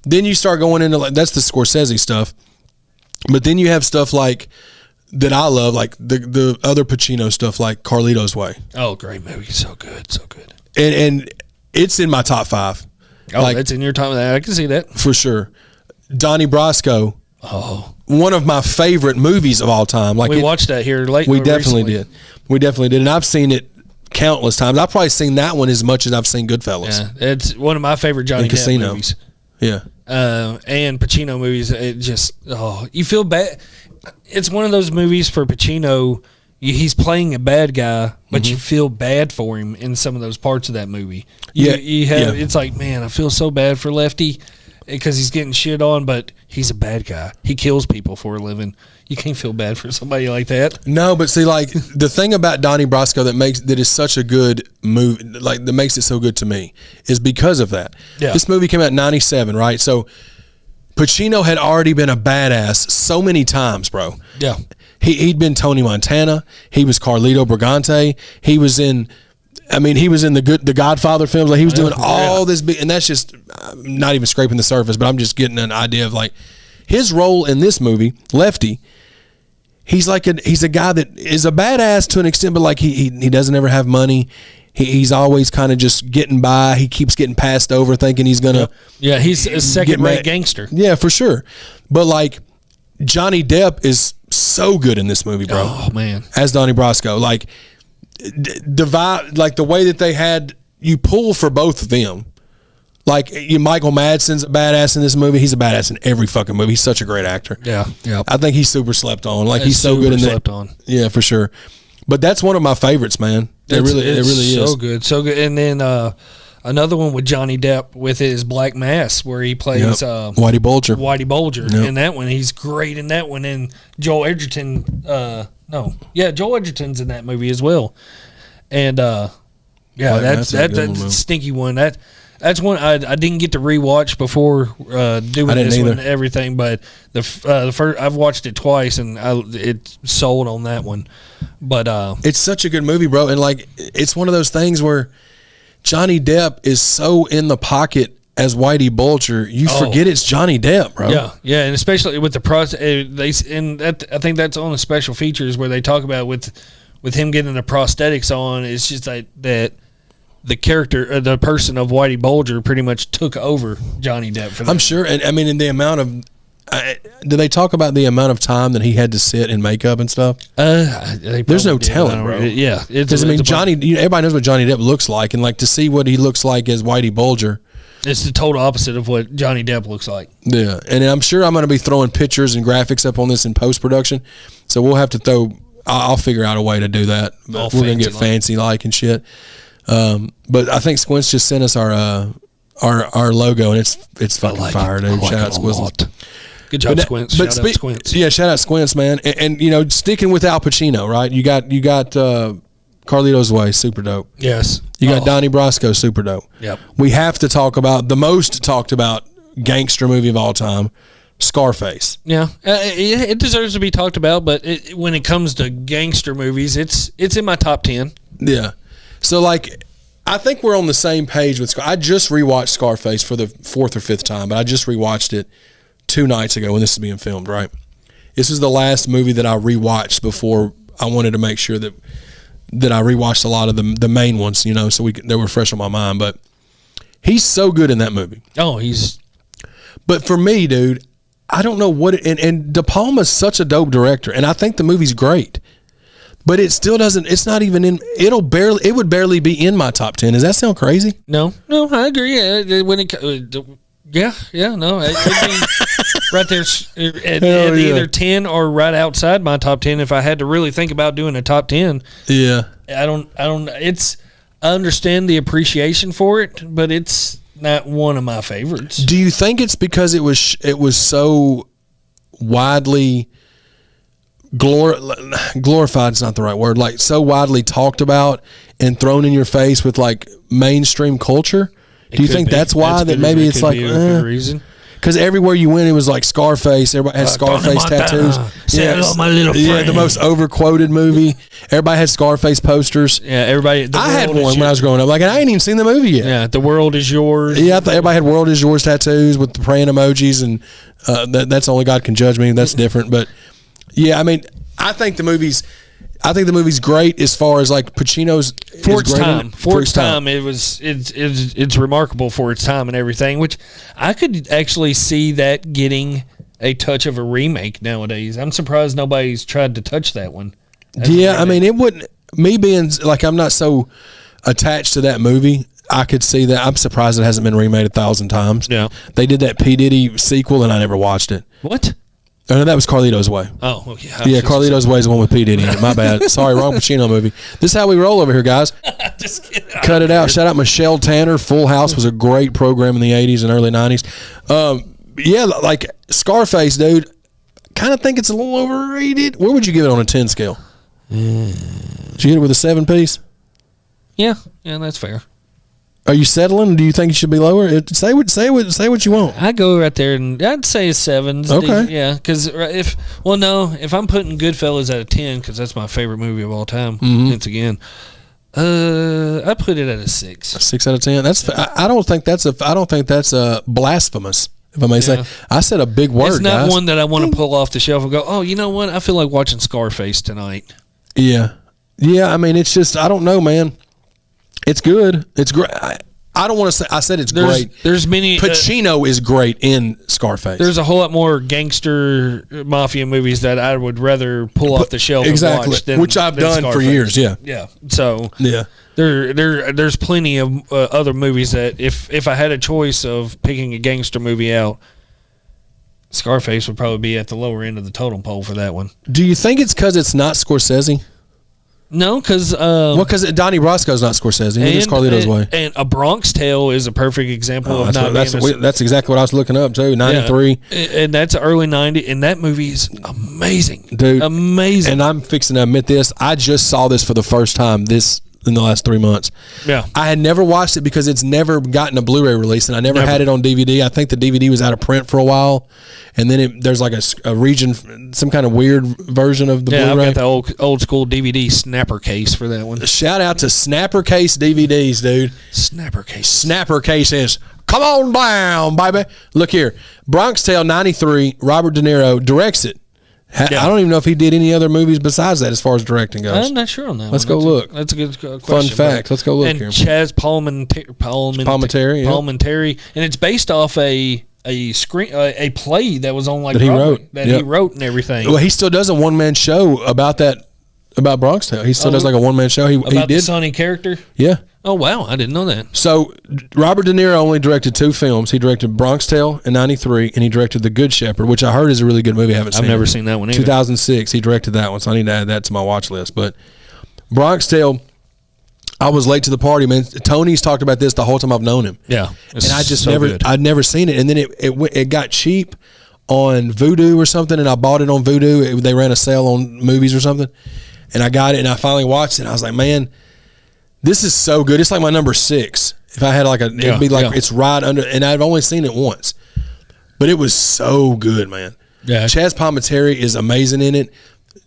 [SPEAKER 1] then you start going into like that's the Scorsese stuff, but then you have stuff like that I love, like the other Pacino stuff, like Carlito's Way.
[SPEAKER 2] Oh, great movie, so good.
[SPEAKER 1] And it's in my top 5.
[SPEAKER 2] Oh, like, that's in your top. I can see that
[SPEAKER 1] for sure. Donnie Brasco.
[SPEAKER 2] Oh,
[SPEAKER 1] one of my favorite movies of all time. Like
[SPEAKER 2] we watched that here late.
[SPEAKER 1] We definitely did. And I've seen it countless times. I've probably seen that one as much as I've seen Goodfellas.
[SPEAKER 2] Yeah, it's one of my favorite Johnny Depp movies.
[SPEAKER 1] Yeah.
[SPEAKER 2] And Pacino movies. It just you feel bad. It's one of those movies for Pacino. He's playing a bad guy, but you feel bad for him in some of those parts of that movie. It's like, man, I feel so bad for Lefty because he's getting shit on, but he's a bad guy. He kills people for a living. You can't feel bad for somebody like that.
[SPEAKER 1] No, but see, like the thing about Donnie Brasco that is such a good movie, like that makes it so good to me, is because of that. Yeah. This movie came out in '97, right? So Pacino had already been a badass so many times, bro.
[SPEAKER 2] Yeah.
[SPEAKER 1] He'd been Tony Montana. He was Carlito Brigante. He was in the Godfather films. Like he was doing all this, and that's just not even scraping the surface. But I'm just getting an idea of like his role in this movie, Lefty. He's a guy that is a badass to an extent, but like he doesn't ever have money. He's always kind of just getting by. He keeps getting passed over, thinking he's gonna.
[SPEAKER 2] Yeah, he's a second-rate gangster.
[SPEAKER 1] Yeah, for sure. But like Johnny Depp is so good in this movie, bro.
[SPEAKER 2] Oh man,
[SPEAKER 1] as Donnie Brasco, like the way that they had you pull for both of them. Like Michael Madsen's a badass in this movie. He's a badass in every fucking movie. He's such a great actor.
[SPEAKER 2] Yeah.
[SPEAKER 1] I think he's super slept on. Like he's so good in that.
[SPEAKER 2] Slept on.
[SPEAKER 1] Yeah, for sure. But that's one of my favorites, man. It really is.
[SPEAKER 2] So good. And then another one with Johnny Depp with his Black Mass, where he plays
[SPEAKER 1] Whitey Bulger.
[SPEAKER 2] Yep. In that one, he's great in that one. And Joel Edgerton. Joel Edgerton's in that movie as well. And that's a stinky one. That's one I didn't get to rewatch before doing this one and everything, but the first I've watched it twice and it sold on that one. But
[SPEAKER 1] it's such a good movie, bro, and like it's one of those things where Johnny Depp is so in the pocket as Whitey Bulger, you forget it's Johnny Depp, bro.
[SPEAKER 2] Yeah, and especially with the I think that's on the special features where they talk about with him getting the prosthetics on. It's just like that. The character, the person of Whitey Bulger pretty much took over Johnny Depp for that.
[SPEAKER 1] I'm sure. And I mean, in the amount of, do they talk about the amount of time that he had to sit in makeup and stuff? There's no telling, bro.
[SPEAKER 2] Yeah.
[SPEAKER 1] Because, everybody knows what Johnny Depp looks like. And like to see what he looks like as Whitey Bulger.
[SPEAKER 2] It's the total opposite of what Johnny Depp looks like.
[SPEAKER 1] Yeah. And I'm sure I'm going to be throwing pictures and graphics up on this in post-production. So we'll have to I'll figure out a way to do that. We're going to get fancy like and shit. But I think Squints just sent us our logo, and it's fucking fire, dude. Shout out Squints.
[SPEAKER 2] Good job, Squints. Shout out Squints.
[SPEAKER 1] Yeah, shout out Squints, man. And sticking with Al Pacino, right? You got Carlito's Way, super dope.
[SPEAKER 2] Yes.
[SPEAKER 1] You got Donnie Brasco, super dope.
[SPEAKER 2] Yep.
[SPEAKER 1] We have to talk about the most talked about gangster movie of all time, Scarface.
[SPEAKER 2] Yeah, it deserves to be talked about, but when it comes to gangster movies, it's in my top 10.
[SPEAKER 1] Yeah. So, like, I think we're on the same page with I just rewatched Scarface for the 4th or 5th time, but I just rewatched it 2 nights ago when this is being filmed, right? This is the last movie that I rewatched before I wanted to make sure that I rewatched a lot of the main ones, so they were fresh on my mind. But he's so good in that movie.
[SPEAKER 2] Oh,
[SPEAKER 1] But for me, dude, I don't know what and De Palma's such a dope director, and I think the movie's great. But it still doesn't. It's not even in. It would barely be in my top 10. Does that sound crazy?
[SPEAKER 2] No, I agree. When it, no, it would be right there at either 10 or right outside my top 10. If I had to really think about doing a top 10,
[SPEAKER 1] yeah,
[SPEAKER 2] I don't. I understand the appreciation for it, but it's not one of my favorites.
[SPEAKER 1] Do you think it's because it was so widely glorified is not the right word, like so widely talked about and thrown in your face with like mainstream culture? Do you think that's why that maybe it's like
[SPEAKER 2] reason?
[SPEAKER 1] Because everywhere you went, it was like Scarface. Everybody had Scarface tattoos.
[SPEAKER 2] Say hello, my little friend.
[SPEAKER 1] Yeah, the most overquoted movie. Everybody had Scarface posters.
[SPEAKER 2] Yeah, everybody.
[SPEAKER 1] I had one when I was growing up. Like, and I ain't even seen the movie yet.
[SPEAKER 2] Yeah, the world is yours.
[SPEAKER 1] Yeah, I thought everybody had "World is yours" tattoos with the praying emojis, and that's only God can judge me. That's different, but yeah, I mean, I think the movie's great as far as like Pacino's
[SPEAKER 2] for its time. For its time, it's remarkable for its time and everything. Which I could actually see that getting a touch of a remake nowadays. I'm surprised nobody's tried to touch that one.
[SPEAKER 1] Yeah, I mean, it wouldn't. Me being like I'm not so attached to that movie. I could see that. I'm surprised it hasn't been remade 1,000 times.
[SPEAKER 2] Yeah,
[SPEAKER 1] they did that P. Diddy sequel, and I never watched it.
[SPEAKER 2] What?
[SPEAKER 1] Oh, no, that was Carlito's Way.
[SPEAKER 2] Oh, well, yeah.
[SPEAKER 1] Yeah, Carlito's Way is the one with P. Diddy in it. My bad. Sorry, wrong Pacino movie. This is how we roll over here, guys.
[SPEAKER 2] Just kidding.
[SPEAKER 1] Cut it out. Shout out Michelle Tanner. Full House was a great program in the 80s and early 90s. Yeah, like Scarface, dude, kind of think it's a little overrated. Where would you give it on a 10 scale? Did you hit it with a 7-piece?
[SPEAKER 2] Yeah, that's fair.
[SPEAKER 1] Are you settling? Do you think it should be lower? Say what you want.
[SPEAKER 2] I go right there, and I'd say a 7.
[SPEAKER 1] Okay.
[SPEAKER 2] Yeah, because if I'm putting Goodfellas at a 10, because that's my favorite movie of all time. Once again, I put it at a 6.
[SPEAKER 1] A 6 out of 10. That's. I don't think that's a blasphemous. If I may say, I said a big word.
[SPEAKER 2] It's not
[SPEAKER 1] guys.
[SPEAKER 2] one that I want to pull off the shelf and go, oh, you know what? I feel like watching Scarface tonight.
[SPEAKER 1] Yeah. I mean, it's just I don't know, man. It's good. It's great. I don't want to say. I said it's great.
[SPEAKER 2] There's many.
[SPEAKER 1] Pacino is great in Scarface.
[SPEAKER 2] There's a whole lot more gangster mafia movies that I would rather pull off the shelf
[SPEAKER 1] exactly,
[SPEAKER 2] and watch than,
[SPEAKER 1] which I've done
[SPEAKER 2] Scarface.
[SPEAKER 1] for years. Yeah.
[SPEAKER 2] Yeah. So
[SPEAKER 1] yeah,
[SPEAKER 2] there's plenty of other movies that if I had a choice of picking a gangster movie out, Scarface would probably be at the lower end of the totem pole for that one.
[SPEAKER 1] Do you think it's because it's not Scorsese?
[SPEAKER 2] No, because
[SPEAKER 1] Donnie Brasco's not Scorsese. It's Carlito's Way.
[SPEAKER 2] And A Bronx Tale is a perfect example of not being
[SPEAKER 1] that's exactly what I was looking up too. 93,
[SPEAKER 2] and that's early 90s, and that movie is amazing,
[SPEAKER 1] dude,
[SPEAKER 2] amazing.
[SPEAKER 1] And I'm fixing to admit this. I just saw this for the first time in the last 3 months. Yeah, I had never watched it because it's never gotten a Blu-ray release, and I never had it on DVD. I think the DVD was out of print for a while, and then there's like a region, some kind of weird version of the Blu-ray.
[SPEAKER 2] I've got the old school DVD snapper case for that one.
[SPEAKER 1] Shout out to Snapper Case DVDs, dude.
[SPEAKER 2] Snapper Case.
[SPEAKER 1] Snapper Case is come on down, baby. Look here, Bronx Tale '93. Robert De Niro directs it. I don't even know if he did any other movies besides that as far as directing goes.
[SPEAKER 2] I'm not sure on that.
[SPEAKER 1] Let's go look.
[SPEAKER 2] That's a good question.
[SPEAKER 1] Fun fact. Let's go look
[SPEAKER 2] and
[SPEAKER 1] here.
[SPEAKER 2] Chaz Palminteri, and it's based off a play that was on
[SPEAKER 1] that he wrote
[SPEAKER 2] and everything.
[SPEAKER 1] Well, he still does a one-man show about Bronx Tale. He still does like a one-man show. He did
[SPEAKER 2] the Sonny character.
[SPEAKER 1] Yeah.
[SPEAKER 2] Oh wow, I didn't know that.
[SPEAKER 1] So Robert De Niro only directed 2 films. He directed Bronx Tale in '93, and he directed The Good Shepherd, which I heard is a really good movie. I've
[SPEAKER 2] never seen that one either.
[SPEAKER 1] 2006, he directed that one, so I need to add that to my watch list. But Bronx Tale, I was late to the party, man. Tony's talked about this the whole time I've known him.
[SPEAKER 2] Yeah,
[SPEAKER 1] and I just I'd never seen it, and then it got cheap on Vudu or something, and I bought it on Vudu. They ran a sale on movies or something, and I got it, and I finally watched it, and I was like, man, this is so good. It's like my number 6. If I had it'd be like it's right under, and I've only seen it once, but it was so good, man. Yeah, Chaz Palminteri is amazing in it.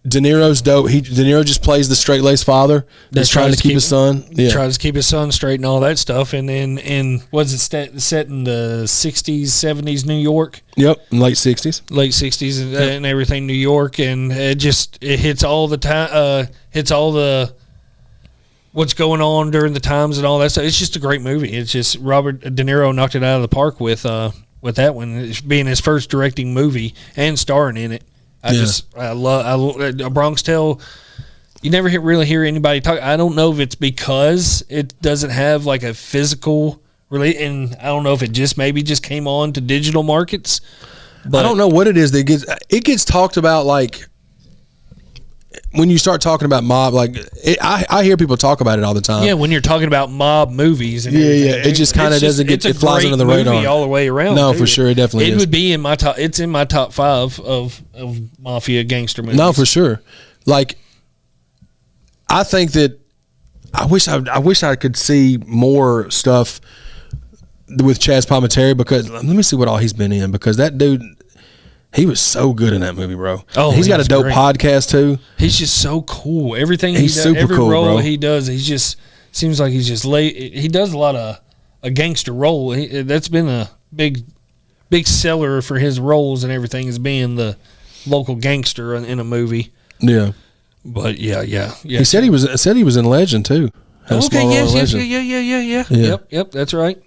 [SPEAKER 1] De Niro's dope. De Niro just plays the straight-laced father that's trying to keep his son. Yeah,
[SPEAKER 2] tries to keep his son straight and all that stuff. And then was it set in the 60s, 70s New York?
[SPEAKER 1] Yep, in late 60s.
[SPEAKER 2] Late 60s and everything New York, and it hits all the time. Hits all the what's going on during the times and all that stuff. It's just a great movie. It's just Robert De Niro knocked it out of the park with that one. It's being his first directing movie and starring in it. I love A Bronx Tale. You never really hear anybody talk. I don't know if it's because it doesn't have like a physical release, and I don't know if it just came on to digital markets. But
[SPEAKER 1] I don't know what it is that gets talked about, like when you start talking about mob, like I hear people talk about it all the time.
[SPEAKER 2] Yeah, when you're talking about mob movies and everything,
[SPEAKER 1] it just kind of doesn't get it flies under the radar
[SPEAKER 2] all the way around.
[SPEAKER 1] No, for sure, it definitely is.
[SPEAKER 2] It would be in my top. It's in my top 5 of mafia gangster movies.
[SPEAKER 1] No, for sure. Like, I think that I wish I could see more stuff with Chaz Palminteri, because let me see what all he's been in, because that dude, he was so good in that movie, bro. Oh, he's got a dope podcast too.
[SPEAKER 2] He's just so cool. Everything he's super every cool, role bro. He does, he just seems like he's just he does a lot of a gangster role. That's been a big seller for his roles and everything, is being the local gangster in a movie.
[SPEAKER 1] Yeah.
[SPEAKER 2] But yeah.
[SPEAKER 1] He said he was in Legend too.
[SPEAKER 2] Okay, yeah. Yep, that's right.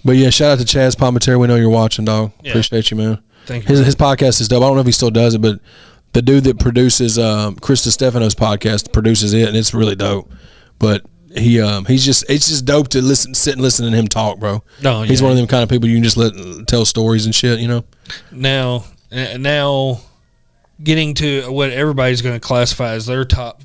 [SPEAKER 1] But yeah, shout out to Chaz Palminteri. We know you're watching, dog. Yeah. Appreciate you, man.
[SPEAKER 2] Thank you.
[SPEAKER 1] His podcast is dope. I don't know if he still does it, but the dude that produces Chris Stefano's podcast produces it, and it's really dope. But it's just dope to sit and listen to him talk, bro. No, he's one of them kind of people you can just tell stories and shit, you know.
[SPEAKER 2] Now, getting to what everybody's going to classify as their top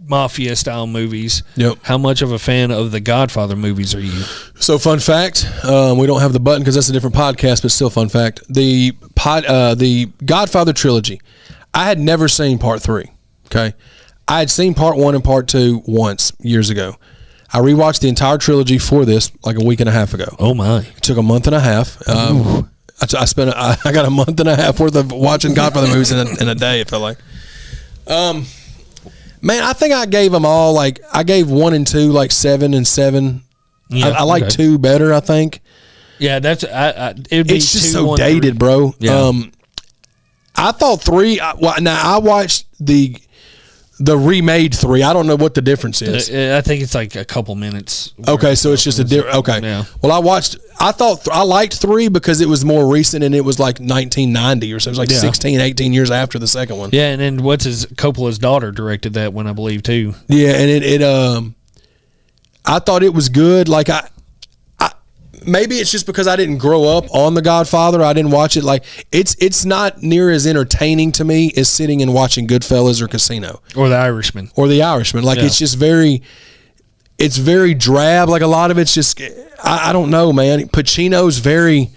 [SPEAKER 2] mafia style movies.
[SPEAKER 1] Yep.
[SPEAKER 2] How much of a fan of the Godfather movies are you?
[SPEAKER 1] So, fun fact, we don't have the button because that's a different podcast, but still fun fact. The Godfather trilogy, I had never seen part 3. Okay. I had seen part 1 and part 2 once years ago. I rewatched the entire trilogy for this like a week and a half ago.
[SPEAKER 2] Oh my.
[SPEAKER 1] It took a month and a half. I got a month and a half worth of watching Godfather movies in a day, it felt like. Man, I think I gave them all, I gave 1 and 2 like 7 and 7. Yeah, I like 2 better, I think.
[SPEAKER 2] Yeah, that's it'd be
[SPEAKER 1] it's just so dated, 3. Bro. Yeah. I thought 3. Now I watched the remade 3. I don't know what the difference is.
[SPEAKER 2] I think it's like a couple minutes.
[SPEAKER 1] Okay, so it's just a different. Okay. Yeah. Well, I thought I liked 3 because it was more recent and it was like 1990 or so. It was like 16, 18 years after the second one.
[SPEAKER 2] Yeah, and then Coppola's daughter directed that one, I believe, too.
[SPEAKER 1] Yeah, and I thought it was good. Like maybe it's just because I didn't grow up on The Godfather. I didn't watch it. Like it's not near as entertaining to me as sitting and watching Goodfellas or Casino
[SPEAKER 2] or The Irishman.
[SPEAKER 1] Like it's just it's very drab. Like a lot of it's just I don't know, man. Pacino's very,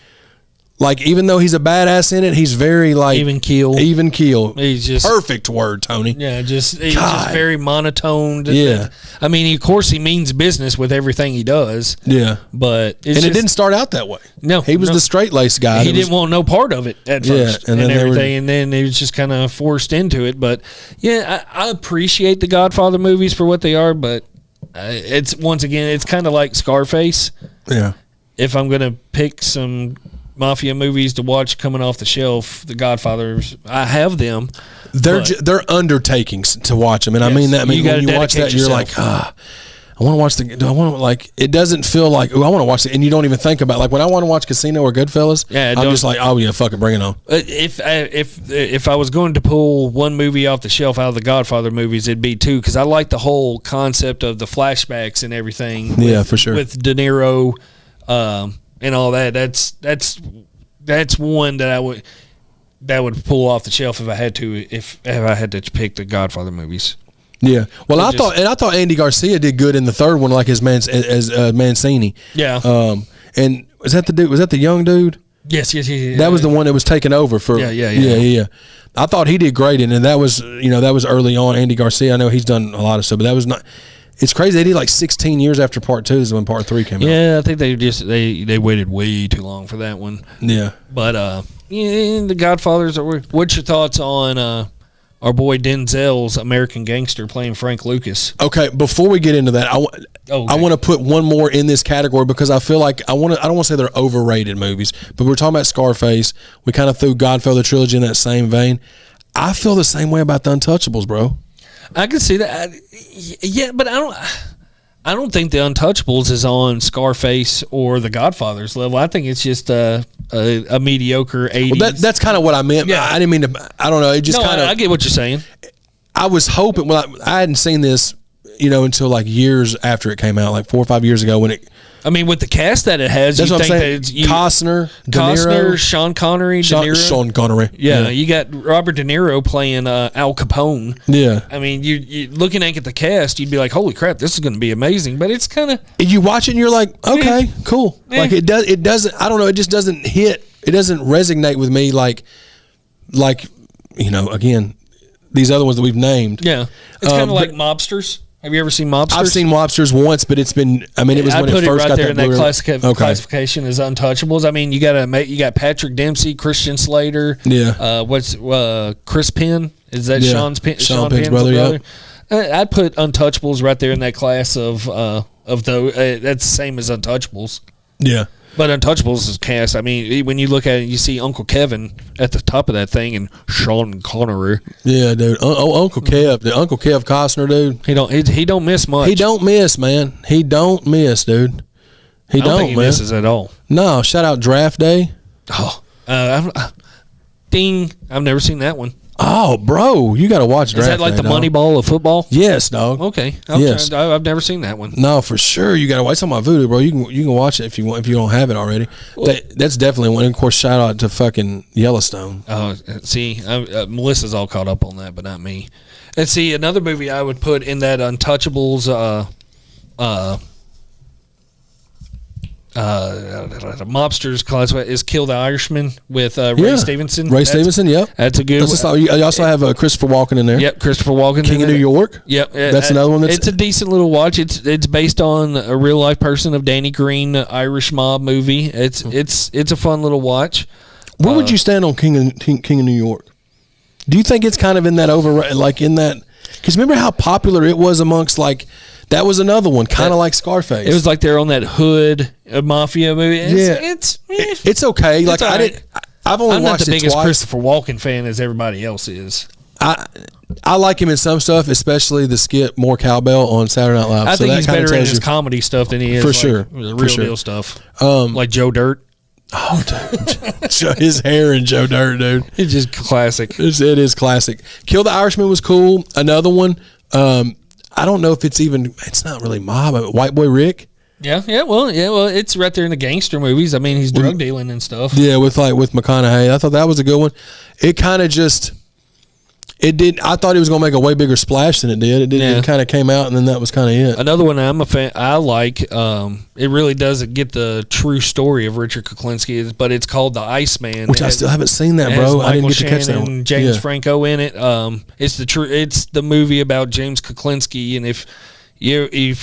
[SPEAKER 1] like, even though he's a badass in it, he's very like
[SPEAKER 2] even keel.
[SPEAKER 1] He's just perfect word, Tony.
[SPEAKER 2] Yeah, he's just very monotone. Yeah, I mean, of course, he means business with everything he does.
[SPEAKER 1] Yeah,
[SPEAKER 2] but
[SPEAKER 1] it didn't start out that way.
[SPEAKER 2] No,
[SPEAKER 1] he was the straight laced guy.
[SPEAKER 2] He didn't want no part of it at first, and everything, and then he was just kind of forced into it. But yeah, I appreciate the Godfather movies for what they are, but it's once again, it's kind of like Scarface.
[SPEAKER 1] Yeah,
[SPEAKER 2] if I'm gonna pick some mafia movies to watch coming off the shelf, the Godfathers, I have them.
[SPEAKER 1] They're undertakings to watch them, and yes, I mean that. I mean, when you watch that, you're like, I want to watch it doesn't feel like, I want to watch it, and you don't even think about, like, when I want to watch Casino or Goodfellas, I'm just like, oh yeah, fucking bring it on.
[SPEAKER 2] If I was going to pull one movie off the shelf out of the Godfather movies, it'd be 2, because I like the whole concept of the flashbacks and everything.
[SPEAKER 1] Yeah, for sure.
[SPEAKER 2] With De Niro, and all that. That's one that would pull off the shelf if I had to pick the Godfather movies.
[SPEAKER 1] Yeah. Well, I thought Andy Garcia did good in the third one, like as Mancini.
[SPEAKER 2] Yeah.
[SPEAKER 1] And was that the dude? Was that the young dude?
[SPEAKER 2] Yes.
[SPEAKER 1] That was the one that was taken over for. Yeah. I thought he did great, and that was early on. Andy Garcia. I know he's done a lot of stuff, but that was not. It's crazy. They did like 16 years after part 2 is when part 3 came out.
[SPEAKER 2] Yeah, I think they waited way too long for that one.
[SPEAKER 1] Yeah.
[SPEAKER 2] But the Godfathers. What's your thoughts on our boy Denzel's American Gangster playing Frank Lucas?
[SPEAKER 1] Okay, before we get into that, I want to put one more in this category because I feel like I don't want to say they're overrated movies, but we're talking about Scarface. We kind of threw Godfather trilogy in that same vein. I feel the same way about The Untouchables, bro.
[SPEAKER 2] I can see that. Yeah, but I don't think The Untouchables is on Scarface or The Godfather's level. I think it's just a mediocre 80s.
[SPEAKER 1] Well, that's kind of what I meant. Yeah. I didn't mean to. I don't know. It just kind of.
[SPEAKER 2] I get what you're saying.
[SPEAKER 1] I was hoping. Well, I hadn't seen this, until like years after it came out, like 4 or 5 years ago when it.
[SPEAKER 2] I mean, with the cast that it has,
[SPEAKER 1] that's what I'm saying. Costner,
[SPEAKER 2] Sean Connery, De Niro.
[SPEAKER 1] Sean Connery.
[SPEAKER 2] Yeah, you got Robert De Niro playing Al Capone.
[SPEAKER 1] Yeah.
[SPEAKER 2] I mean, you looking at the cast, you'd be like, "Holy crap, this is going to be amazing!" But it's kind of
[SPEAKER 1] you watch it and you're like, "Okay, cool." Like it doesn't. I don't know. It just doesn't hit. It doesn't resonate with me like again, these other ones that we've named.
[SPEAKER 2] Yeah, it's kind of like Mobsters. Have you ever seen Mobsters?
[SPEAKER 1] I've seen Mobsters once, but it's been. I mean, it was when it first got
[SPEAKER 2] there
[SPEAKER 1] that
[SPEAKER 2] in that classification as Untouchables. I mean, you got Patrick Dempsey, Christian Slater.
[SPEAKER 1] Yeah.
[SPEAKER 2] What's Chris Penn? Is that Sean Penn's brother?
[SPEAKER 1] Yep.
[SPEAKER 2] I'd put Untouchables right there in that class of those. That's the same as Untouchables.
[SPEAKER 1] Yeah.
[SPEAKER 2] But Untouchables is cast. I mean, when you look at it, you see Uncle Kevin at the top of that thing, and Sean Connery.
[SPEAKER 1] Yeah, dude. Uncle Kev, Uncle Kev Costner, dude.
[SPEAKER 2] He don't miss much.
[SPEAKER 1] He don't miss, man. He don't miss, dude.
[SPEAKER 2] I don't think he misses at all.
[SPEAKER 1] No, shout out Draft Day.
[SPEAKER 2] Oh, ding! I've never seen that one.
[SPEAKER 1] Oh, bro, you got to watch Draft Day.
[SPEAKER 2] Is that like the Moneyball of football?
[SPEAKER 1] Yes, dog.
[SPEAKER 2] Okay.
[SPEAKER 1] Yes.
[SPEAKER 2] I've never seen that one.
[SPEAKER 1] No, for sure. You got to watch. It's on my Voodoo, bro. You can watch it if you want. If you don't have it already, that's definitely one. And of course, shout out to fucking Yellowstone.
[SPEAKER 2] Oh, see, Melissa's all caught up on that, but not me. And see, another movie I would put in that Untouchables Mobsters class is Kill the Irishman with Ray Stevenson.
[SPEAKER 1] Stevenson, yep.
[SPEAKER 2] That's a good one.
[SPEAKER 1] You also have Christopher Walken in there.
[SPEAKER 2] Yep, Christopher Walken.
[SPEAKER 1] King of New York.
[SPEAKER 2] Yep.
[SPEAKER 1] That's another one.
[SPEAKER 2] It's a decent little watch. It's based on a real life person of Danny Green, Irish mob movie. It's a fun little watch.
[SPEAKER 1] Where would you stand on King of New York? Do you think it's kind of in that because remember how popular it was amongst that was another one, kind of like Scarface.
[SPEAKER 2] It was like they're on that hood mafia movie.
[SPEAKER 1] It's okay. Like I've only watched it twice. I'm not the biggest
[SPEAKER 2] Christopher Walken fan as everybody else is.
[SPEAKER 1] I like him in some stuff, especially the skit "More Cowbell" on Saturday Night Live.
[SPEAKER 2] I think he's better in his comedy stuff than he is the real deal stuff. Like Joe Dirt.
[SPEAKER 1] Oh, dude. His hair and Joe Dirt, dude.
[SPEAKER 2] It's just classic.
[SPEAKER 1] It is classic. Kill the Irishman was cool. Another one. I don't know if it's not really mob. White Boy Rick.
[SPEAKER 2] Yeah. Well, it's right there in the gangster movies. I mean, he's drug dealing and stuff.
[SPEAKER 1] Yeah, with McConaughey. I thought that was a good one. It kind of just. It did. I thought it was going to make a way bigger splash than it did. It didn't. It kind of came out, and then that was kind of it.
[SPEAKER 2] Another one I'm a fan. I like. It really doesn't get the true story of Richard Kuklinski, but it's called The Iceman,
[SPEAKER 1] which I still haven't seen that, bro. I didn't get to catch that one.
[SPEAKER 2] James Franco in it. It's the movie about James Kuklinski, and if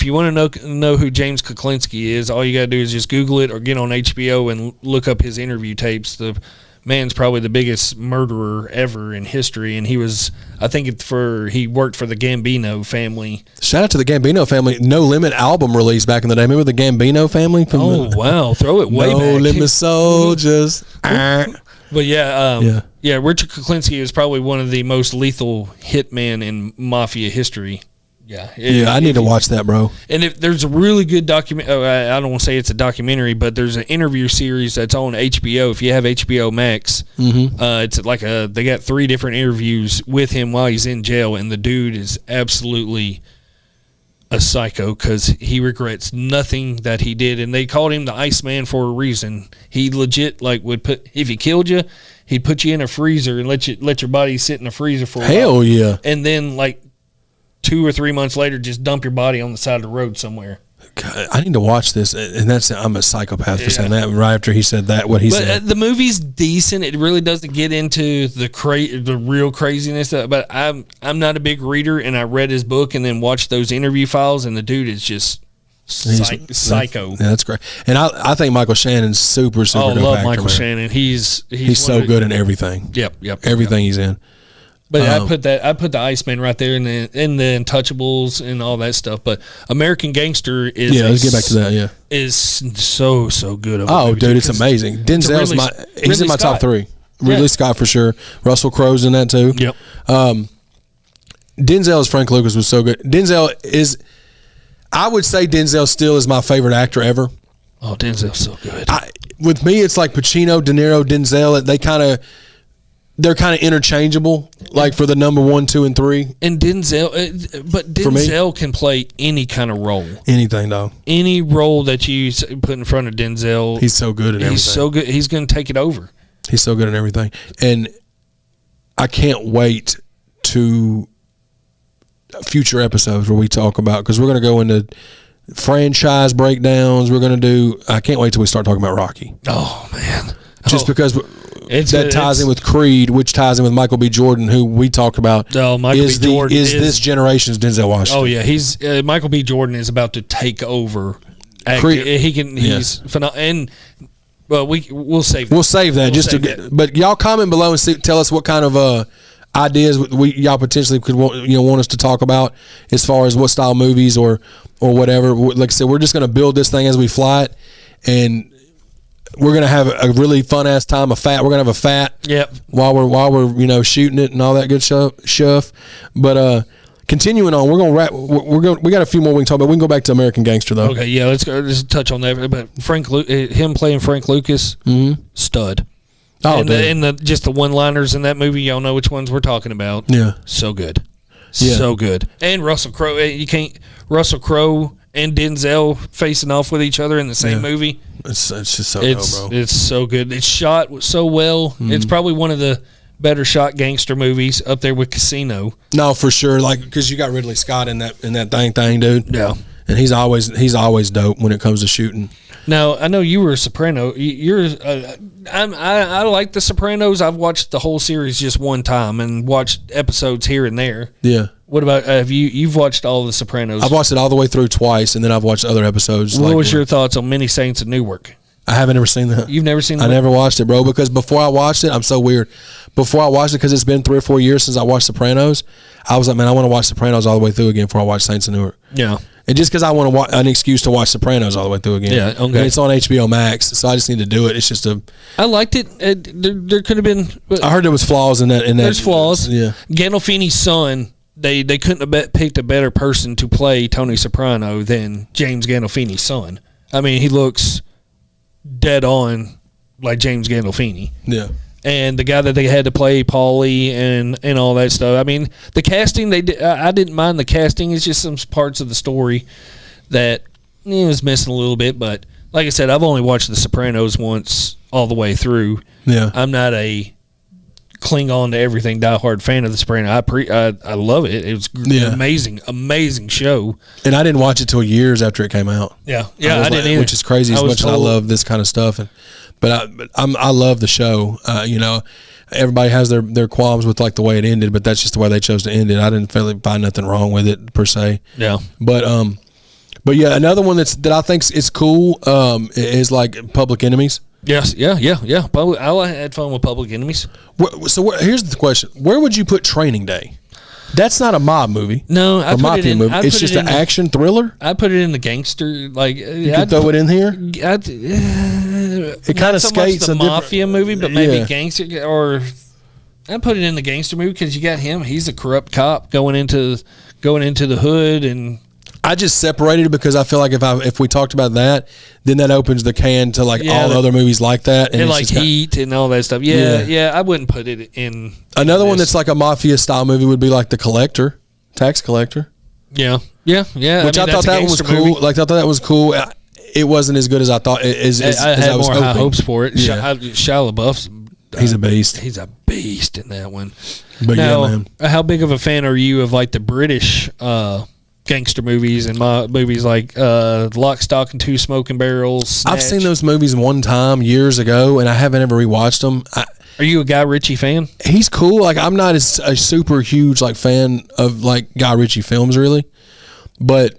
[SPEAKER 2] you want to know who James Kuklinski is, all you got to do is just Google it or get on HBO and look up his interview tapes. The man's probably the biggest murderer ever in history, and he was, I think he worked for the Gambino family.
[SPEAKER 1] Shout out to the Gambino family. No Limit album released back in the day. Remember the Gambino family?
[SPEAKER 2] Wow. Throw it way back.
[SPEAKER 1] No Limit Soldiers.
[SPEAKER 2] But Richard Kuklinski is probably one of the most lethal hitmen in mafia history.
[SPEAKER 1] I need to watch that, bro.
[SPEAKER 2] And if there's a really good document, I don't want to say it's a documentary, but there's an interview series that's on HBO. If you have HBO Max, it's like they got 3 different interviews with him while he's in jail, and the dude is absolutely a psycho because he regrets nothing that he did, and they called him the Iceman for a reason. He legit would put, if he killed you, he'd put you in a freezer and let your body sit in a freezer for a while.
[SPEAKER 1] Hell yeah.
[SPEAKER 2] And then 2 or 3 months later, just dump your body on the side of the road somewhere.
[SPEAKER 1] God, I need to watch this, and I'm a psychopath for saying that. Right after he said that, what he said.
[SPEAKER 2] The movie's decent. It really doesn't get into the real craziness. But I'm not a big reader, and I read his book and then watched those interview files, and the dude is just psycho.
[SPEAKER 1] Yeah, that's great. And I think Michael Shannon's super
[SPEAKER 2] dope
[SPEAKER 1] actor.
[SPEAKER 2] I love
[SPEAKER 1] man.
[SPEAKER 2] Michael Shannon. He's
[SPEAKER 1] so good in everything.
[SPEAKER 2] Yep.
[SPEAKER 1] Everything he's in.
[SPEAKER 2] But I put the Iceman right there in the Untouchables and all that stuff. But American Gangster is
[SPEAKER 1] let's get back to that. Yeah,
[SPEAKER 2] is so good.
[SPEAKER 1] Dude, it's amazing. Denzel's he's in my top 3. Ridley Scott for sure. Russell Crowe's in that too.
[SPEAKER 2] Yep.
[SPEAKER 1] Denzel's Frank Lucas was so good. I would say Denzel still is my favorite actor ever.
[SPEAKER 2] Oh, Denzel's so good.
[SPEAKER 1] With me, it's like Pacino, De Niro, Denzel. They're kind of interchangeable, for the number 1, 2, and 3.
[SPEAKER 2] And Denzel can play any kind of role.
[SPEAKER 1] Anything, though.
[SPEAKER 2] Any role that you put in front of Denzel.
[SPEAKER 1] He's so good at everything.
[SPEAKER 2] He's so good. He's going to take it over.
[SPEAKER 1] He's so good at everything. And I can't wait to future episodes where we talk about, because we're going to go into franchise breakdowns. I can't wait till we start talking about Rocky.
[SPEAKER 2] Oh, man.
[SPEAKER 1] Just because that ties in with Creed, which ties in with Michael B. Jordan, who we talked about.
[SPEAKER 2] Oh, Michael B. Jordan
[SPEAKER 1] is this generation's Denzel Washington.
[SPEAKER 2] Oh yeah, he's Michael B. Jordan is about to take over. He's phenomenal. And well, we'll save that.
[SPEAKER 1] We'll save that but y'all comment below and tell us what kind of ideas y'all potentially could want us to talk about as far as what style movies or whatever. Like I said, we're just going to build this thing as we fly it, and we're gonna have a really fun ass time. We're gonna have a fat.
[SPEAKER 2] Yep.
[SPEAKER 1] While we're shooting it and all that good stuff. But continuing on, we're gonna wrap. We got a few more we can talk about. We can go back to American Gangster though.
[SPEAKER 2] Okay, yeah, let's go. Just touch on that. But him playing Frank Lucas, stud. Oh, and just the one-liners in that movie, y'all know which ones we're talking about.
[SPEAKER 1] Yeah,
[SPEAKER 2] so good, so good. And Russell Crowe, Russell Crowe and Denzel facing off with each other in the same movie.
[SPEAKER 1] It's just so dope, bro.
[SPEAKER 2] It's so good. It's shot so well. It's probably one of the better shot gangster movies up there with Casino.
[SPEAKER 1] No, for sure. Like, because you got Ridley Scott in that thing, dude.
[SPEAKER 2] Yeah,
[SPEAKER 1] and he's always dope when it comes to shooting.
[SPEAKER 2] Now I know you were a Soprano. I like the Sopranos. I've watched the whole series just one time and watched episodes here and there.
[SPEAKER 1] Yeah.
[SPEAKER 2] What about you've watched all the Sopranos?
[SPEAKER 1] I've watched it all the way through twice, and then I've watched other episodes.
[SPEAKER 2] What was your thoughts on Many Saints of Newark?
[SPEAKER 1] I haven't ever seen that.
[SPEAKER 2] You've never seen that?
[SPEAKER 1] I never watched it, bro, because before I watched it, I'm so weird. Before I watched it, because it's been 3 or 4 years since I watched Sopranos, I was like, man, I want to watch Sopranos all the way through again before I watch Saints of Newark.
[SPEAKER 2] Yeah.
[SPEAKER 1] And just because I want to an excuse to watch Sopranos all the way through again.
[SPEAKER 2] Yeah, okay.
[SPEAKER 1] And it's on HBO Max, so I just need to do it. It's just
[SPEAKER 2] I liked it. There could have been.
[SPEAKER 1] I heard there was flaws in that.
[SPEAKER 2] There's flaws.
[SPEAKER 1] Yeah.
[SPEAKER 2] Gandolfini's son. They couldn't have picked a better person to play Tony Soprano than James Gandolfini's son. I mean, he looks dead on like James Gandolfini.
[SPEAKER 1] Yeah.
[SPEAKER 2] And the guy that they had to play Paulie and all that stuff. I mean, the casting I didn't mind the casting. It's just some parts of the story that was missing a little bit. But like I said, I've only watched The Sopranos once all the way through.
[SPEAKER 1] Yeah.
[SPEAKER 2] I'm not a cling on to everything diehard fan of The Sopranos. I love it. It was an amazing show. And I
[SPEAKER 1] didn't watch it till years after it came out.
[SPEAKER 2] Yeah, I didn't either.
[SPEAKER 1] Which is crazy as much as I love this kind of stuff. But I love the show. Everybody has their qualms with like the way it ended, but that's just the way they chose to end it. I didn't find nothing wrong with it per se.
[SPEAKER 2] Yeah.
[SPEAKER 1] But yeah, another one that I think is cool is like Public Enemies.
[SPEAKER 2] Yes, yeah. I had fun with Public Enemies.
[SPEAKER 1] So here's the question: where would you put Training Day? That's not a mob movie.
[SPEAKER 2] No, I put
[SPEAKER 1] mafia movie. It's just an action thriller.
[SPEAKER 2] I put it in the gangster. Like
[SPEAKER 1] you could throw it in here. It kind of skates
[SPEAKER 2] a mafia movie, but maybe gangster. Or I put it in the gangster movie because you got him. He's a corrupt cop going into the hood and.
[SPEAKER 1] I just separated it because I feel like if we talked about that, then that opens the can to like all other movies like that,
[SPEAKER 2] and like Heat and all that stuff. Yeah, I wouldn't put it in.
[SPEAKER 1] Another one that's like a mafia style movie would be like The Collector, Tax Collector.
[SPEAKER 2] Yeah.
[SPEAKER 1] Which I thought that one was cool. Movie. Like I thought that was cool. It wasn't as good as I thought. As
[SPEAKER 2] I had more high hopes for it.
[SPEAKER 1] Yeah.
[SPEAKER 2] Shia LaBeouf's.
[SPEAKER 1] He's a beast.
[SPEAKER 2] He's a beast in that one.
[SPEAKER 1] But
[SPEAKER 2] now,
[SPEAKER 1] man,
[SPEAKER 2] how big of a fan are you of like the British? Gangster movies and movies like Lock, Stock, and Two Smoking Barrels. Snatch.
[SPEAKER 1] I've seen those movies one time years ago, and I haven't ever rewatched them.
[SPEAKER 2] Are you a Guy Ritchie fan?
[SPEAKER 1] He's cool. Like I'm not a super huge like fan of like Guy Ritchie films really, but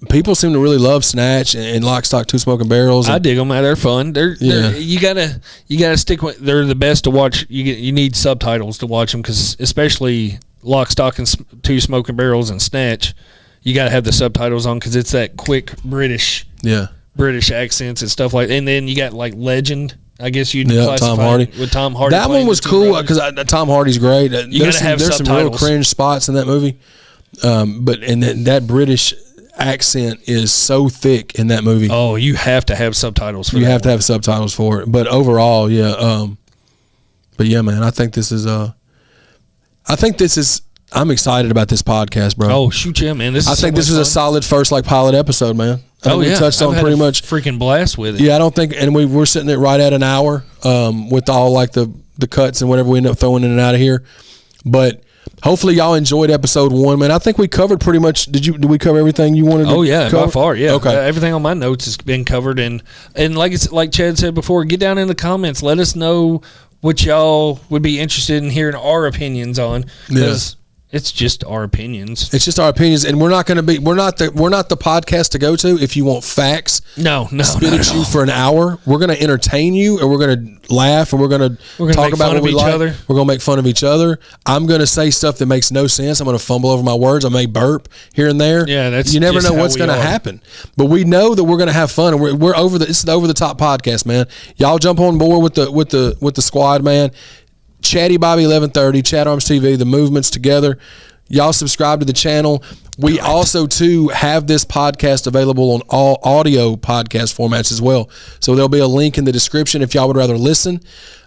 [SPEAKER 1] people seem to really love Snatch and Lock, Stock, Two Smoking Barrels.
[SPEAKER 2] I dig them. They're fun. You gotta stick with. They're the best to watch. You need subtitles to watch them because especially Lock, Stock, and Two Smoking Barrels and Snatch. You got to have the subtitles on because it's that quick British accents and stuff like that. And then you got like Legend, I guess you'd classify
[SPEAKER 1] Tom Hardy.
[SPEAKER 2] With Tom Hardy.
[SPEAKER 1] That one was cool because Tom Hardy's great. There's some real cringe spots in that movie. But that British accent is so thick in that movie.
[SPEAKER 2] Oh, you have to have subtitles for it.
[SPEAKER 1] You have to have subtitles for it. But overall, yeah. But yeah, man, I think this is I'm excited about this podcast, bro.
[SPEAKER 2] Oh, shoot, yeah, man.
[SPEAKER 1] I think this is a solid first pilot episode, man. I think we touched on pretty much
[SPEAKER 2] freaking blast with it.
[SPEAKER 1] Yeah, I don't think, and we're sitting at right at an hour with all like the cuts and whatever we end up throwing in and out of here. But hopefully y'all enjoyed episode 1, man. I think we covered pretty much. Did we cover everything you wanted to
[SPEAKER 2] cover? Oh yeah, by far, yeah.
[SPEAKER 1] Okay.
[SPEAKER 2] Everything on my notes has been covered, and like Chad said before, get down in the comments. Let us know what y'all would be interested in hearing our opinions on. Because it's just our opinions.
[SPEAKER 1] It's just our opinions, and we're not the podcast to go to if you want facts.
[SPEAKER 2] No,
[SPEAKER 1] spit at you for an hour. We're going to entertain you, and we're going to laugh, and we're going to talk about what we like. We're going to make fun of each other. I'm going to say stuff that makes no sense. I'm going to fumble over my words. I may burp here and there.
[SPEAKER 2] Yeah,
[SPEAKER 1] you never know what's going to happen. But we know that we're going to have fun, and we're over the. This is the Over the Top podcast, man. Y'all jump on board with the squad, man. Chatty Bobby 1130, Chat Arms TV, the movements together. Y'all subscribe to the channel. We also too have this podcast available on all audio podcast formats as well. So there'll be a link in the description if y'all would rather listen.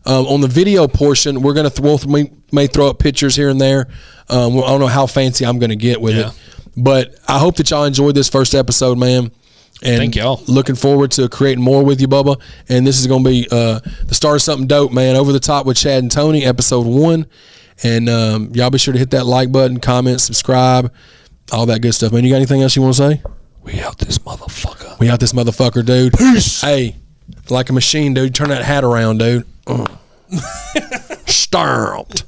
[SPEAKER 1] On the video portion, we're gonna we may throw up pictures here and there. I don't know how fancy I'm gonna get with it, but I hope that y'all enjoyed this first episode, man. And
[SPEAKER 2] thank y'all.
[SPEAKER 1] Looking forward to creating more with you, Bubba. And this is going to be the start of something dope, man. Over the Top with Chad and Tony, episode 1. And y'all be sure to hit that like button, comment, subscribe, all that good stuff, man. You got anything else you want to say?
[SPEAKER 2] We out this motherfucker.
[SPEAKER 1] We out this motherfucker, dude.
[SPEAKER 2] Peace.
[SPEAKER 1] Hey, like a machine, dude. Turn that hat around, dude. Starved.